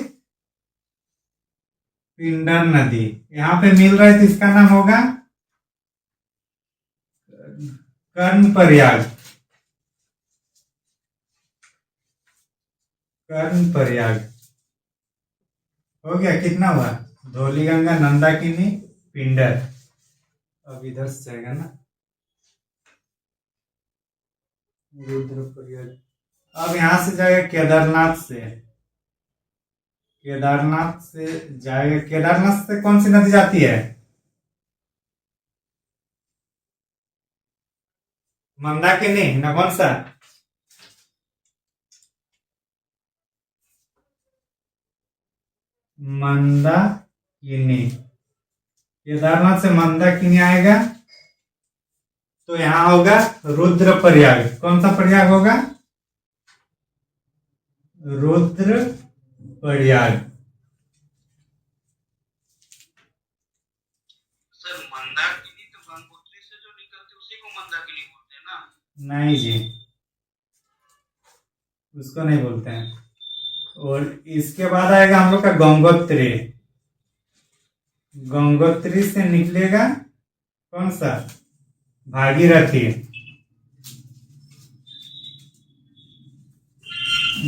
पिंडर नदी। यहाँ पे मिल रहा है तो इसका नाम होगा कर्णप्रयाग। कर्णप्रयाग हो गया। कितना हुआ? धौलीगंगा, नंदाकिनी, पिंडर। अब इधर से जाएगा ना रुद्रप्रयाग। अब यहां से जाएगा केदारनाथ से। केदारनाथ से जाएगा। केदारनाथ से कौन सी नदी जाती है? मंदाकिनी ना? कौन सा? मंदाकिनी। केदारनाथ से मंदाकिनी आएगा तो यहां होगा रुद्रप्रयाग। कौन सा प्रयाग होगा? रुद्रप्रयाग। सर मंदाकिनी तो गंगोत्री से जो निकलती है उसी को मंदाकिनी बोलते हैं ना? नहीं जी, उसको नहीं बोलते हैं। और इसके बाद आएगा हम लोग का गंगोत्री। गंगोत्री से निकलेगा कौन सा? भागीरथी।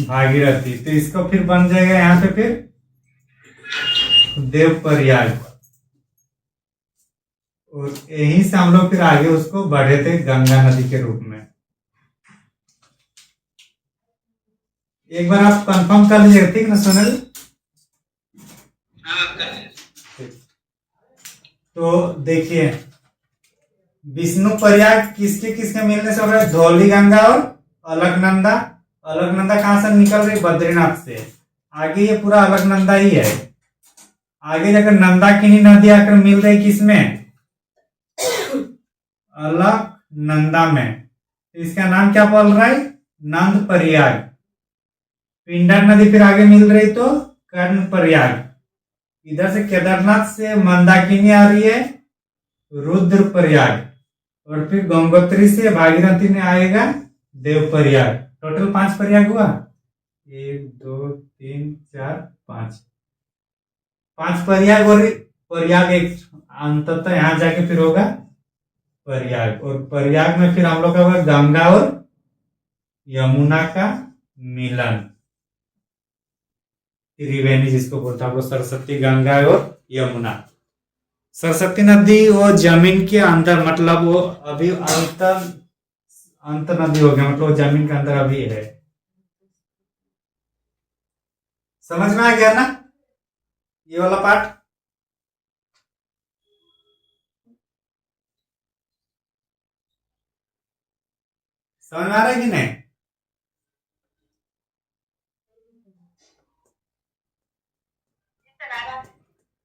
भागीरथी तो इसको फिर बन जाएगा यहाँ पे फिर देवप्रयाग। और यहीं से हम लोग फिर आगे उसको बढ़े थे गंगा नदी के रूप में। एक बार आप कंफर्म कर लीजिएगा, ठीक ना सोनल? हाँ कर लीजिए। तो देखिए विष्णु प्रयाग किसके किसके मिलने से हो रहा है? धौलीगंगा और अलकनंदा। अलकनंदा कहां से निकल रही? बद्रीनाथ से। आगे ये पूरा अलकनंदा ही है। आगे जाकर नंदाकिनी नदी आकर मिल रही किसमें? अलकनंदा में। तो इसका नाम क्या बोल रहा है? नंद प्रयाग। पिंडर नदी फिर आगे मिल रही तो कर्णप्रयाग। इधर से केदारनाथ से मंदाकिनी आ रही है रुद्रप्रयाग। और फिर गंगोत्री से भागीरथी में आएगा देवप्रयाग। टोटल 5 प्रयाग हुआ। 1 2 3 4 5 5 प्रयाग। और प्रयाग एक अंततः यहां जाके फिर होगा प्रयाग। और प्रयाग में फिर हम लोग का होगा गंगा और यमुना का मिलन। त्रिवेणी जिसको बोलते हैं हम लोग, सरस्वती, गंगा और यमुना। सरस्वती नदी वो जमीन के अंदर, मतलब वो अभी अंत नदी हो गया, मतलब वो जमीन के अंदर अभी है। समझ में आ गया ना ये वाला पार्ट? समझ में आ रहा है कि नहीं?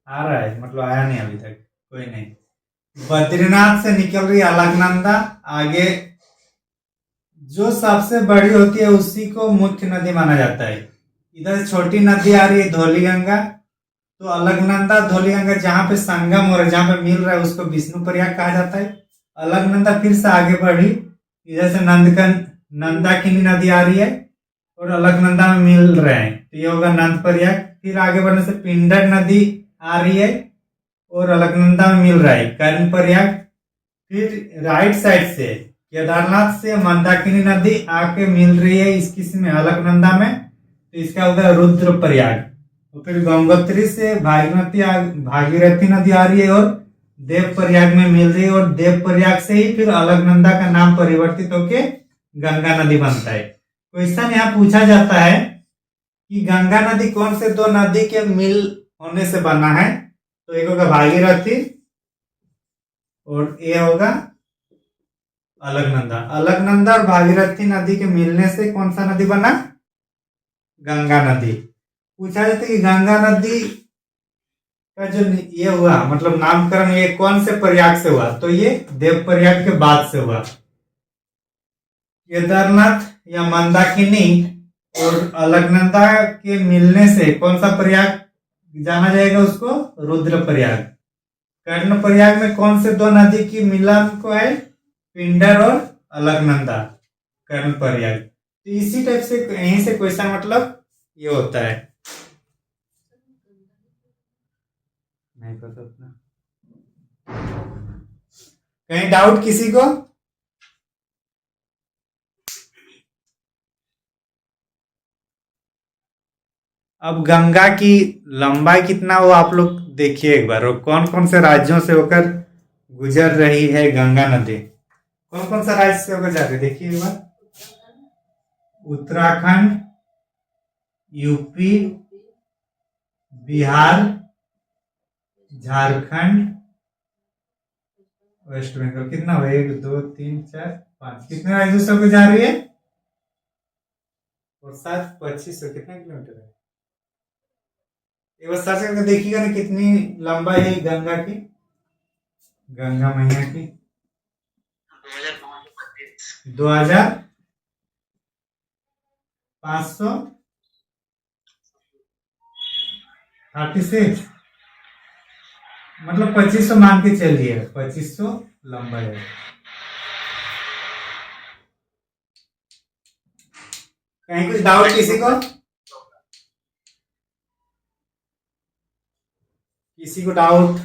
आ रहा है, मतलब आया नहीं अभी तक, कोई नहीं। बद्रीनाथ से निकल रही अलकनंदा। आगे जो सबसे बड़ी होती है उसी को मुख्य नदी माना जाता है। इधर छोटी नदी आ रही है धौलीगंगा। तो अलकनंदा धौलीगंगा जहां पे संगम हो रहा है, जहां पे मिल रहा है, उसको विष्णु प्रयाग कहा जाता है। अलकनंदा फिर से आगे बढ़ी, इधर से नंदाकिनी नदी आ रही है और अलकनंदा में मिल रहे हैं, तो ये होगा नंद प्रयाग। फिर आगे बढ़ने से पिंडर नदी आ रही है और अलकनंदा में मिल रहा है कर्णप्रयाग। फिर राइट साइड से केदारनाथ से मंदाकिनी नदी आके मिल रही है इस किस में? अलकनंदा में, तो इसका होगा रुद्रप्रयाग। और फिर गंगोत्री से भागीरथी नदी आ रही है और देवप्रयाग में मिल रही है। और देवप्रयाग से ही फिर अलकनंदा का नाम परिवर्तित होके गंगा नदी बनता है। क्वेश्चन यहाँ पूछा जाता है कि गंगा नदी कौन से 2 नदी के मिल होने से बना है? तो एक होगा भागीरथी और ये होगा अलकनंदा। अलकनंदा और भागीरथी नदी के मिलने से कौन सा नदी बना? गंगा नदी। पूछा जाता है कि गंगा नदी का जो ये हुआ, मतलब नामकरण, ये कौन से प्रयाग से हुआ? तो ये देवप्रयाग के बाद से हुआ। केदारनाथ या मंदाकिनी और अलकनंदा के मिलने से कौन सा प्रयाग जाना जाएगा? उसको रुद्रप्रयाग। कर्णप्रयाग में कौन से 2 नदी की मिलन को है? पिंडर और अलकनंदा। कर्णप्रयाग। तो इसी टाइप से यहीं से क्वेश्चन मतलब ये होता है। नहीं पता उतना। कहीं डाउट किसी को? अब गंगा की लंबाई कितना वो आप लोग देखिए एक बार, और कौन कौन से राज्यों से होकर गुजर रही है गंगा नदी। कौन कौन सा राज्य से होकर जा रही है देखिए एक बार। उत्तराखंड, यूपी, बिहार, झारखंड, वेस्ट बंगाल। कितना हुआ? 1 2 3 4 5, कितने राज्यों से होकर जा रही है? और 7 2500 कितना किलोमीटर है? एक बार सर्च करके देखिएगा ना कितनी लंबाई है गंगा की, गंगा मैया की। 2536, मतलब 2500 मान के चलिए, 2500 लंबाई है। कहीं कुछ डाउट किसी को? किसी को डाउट?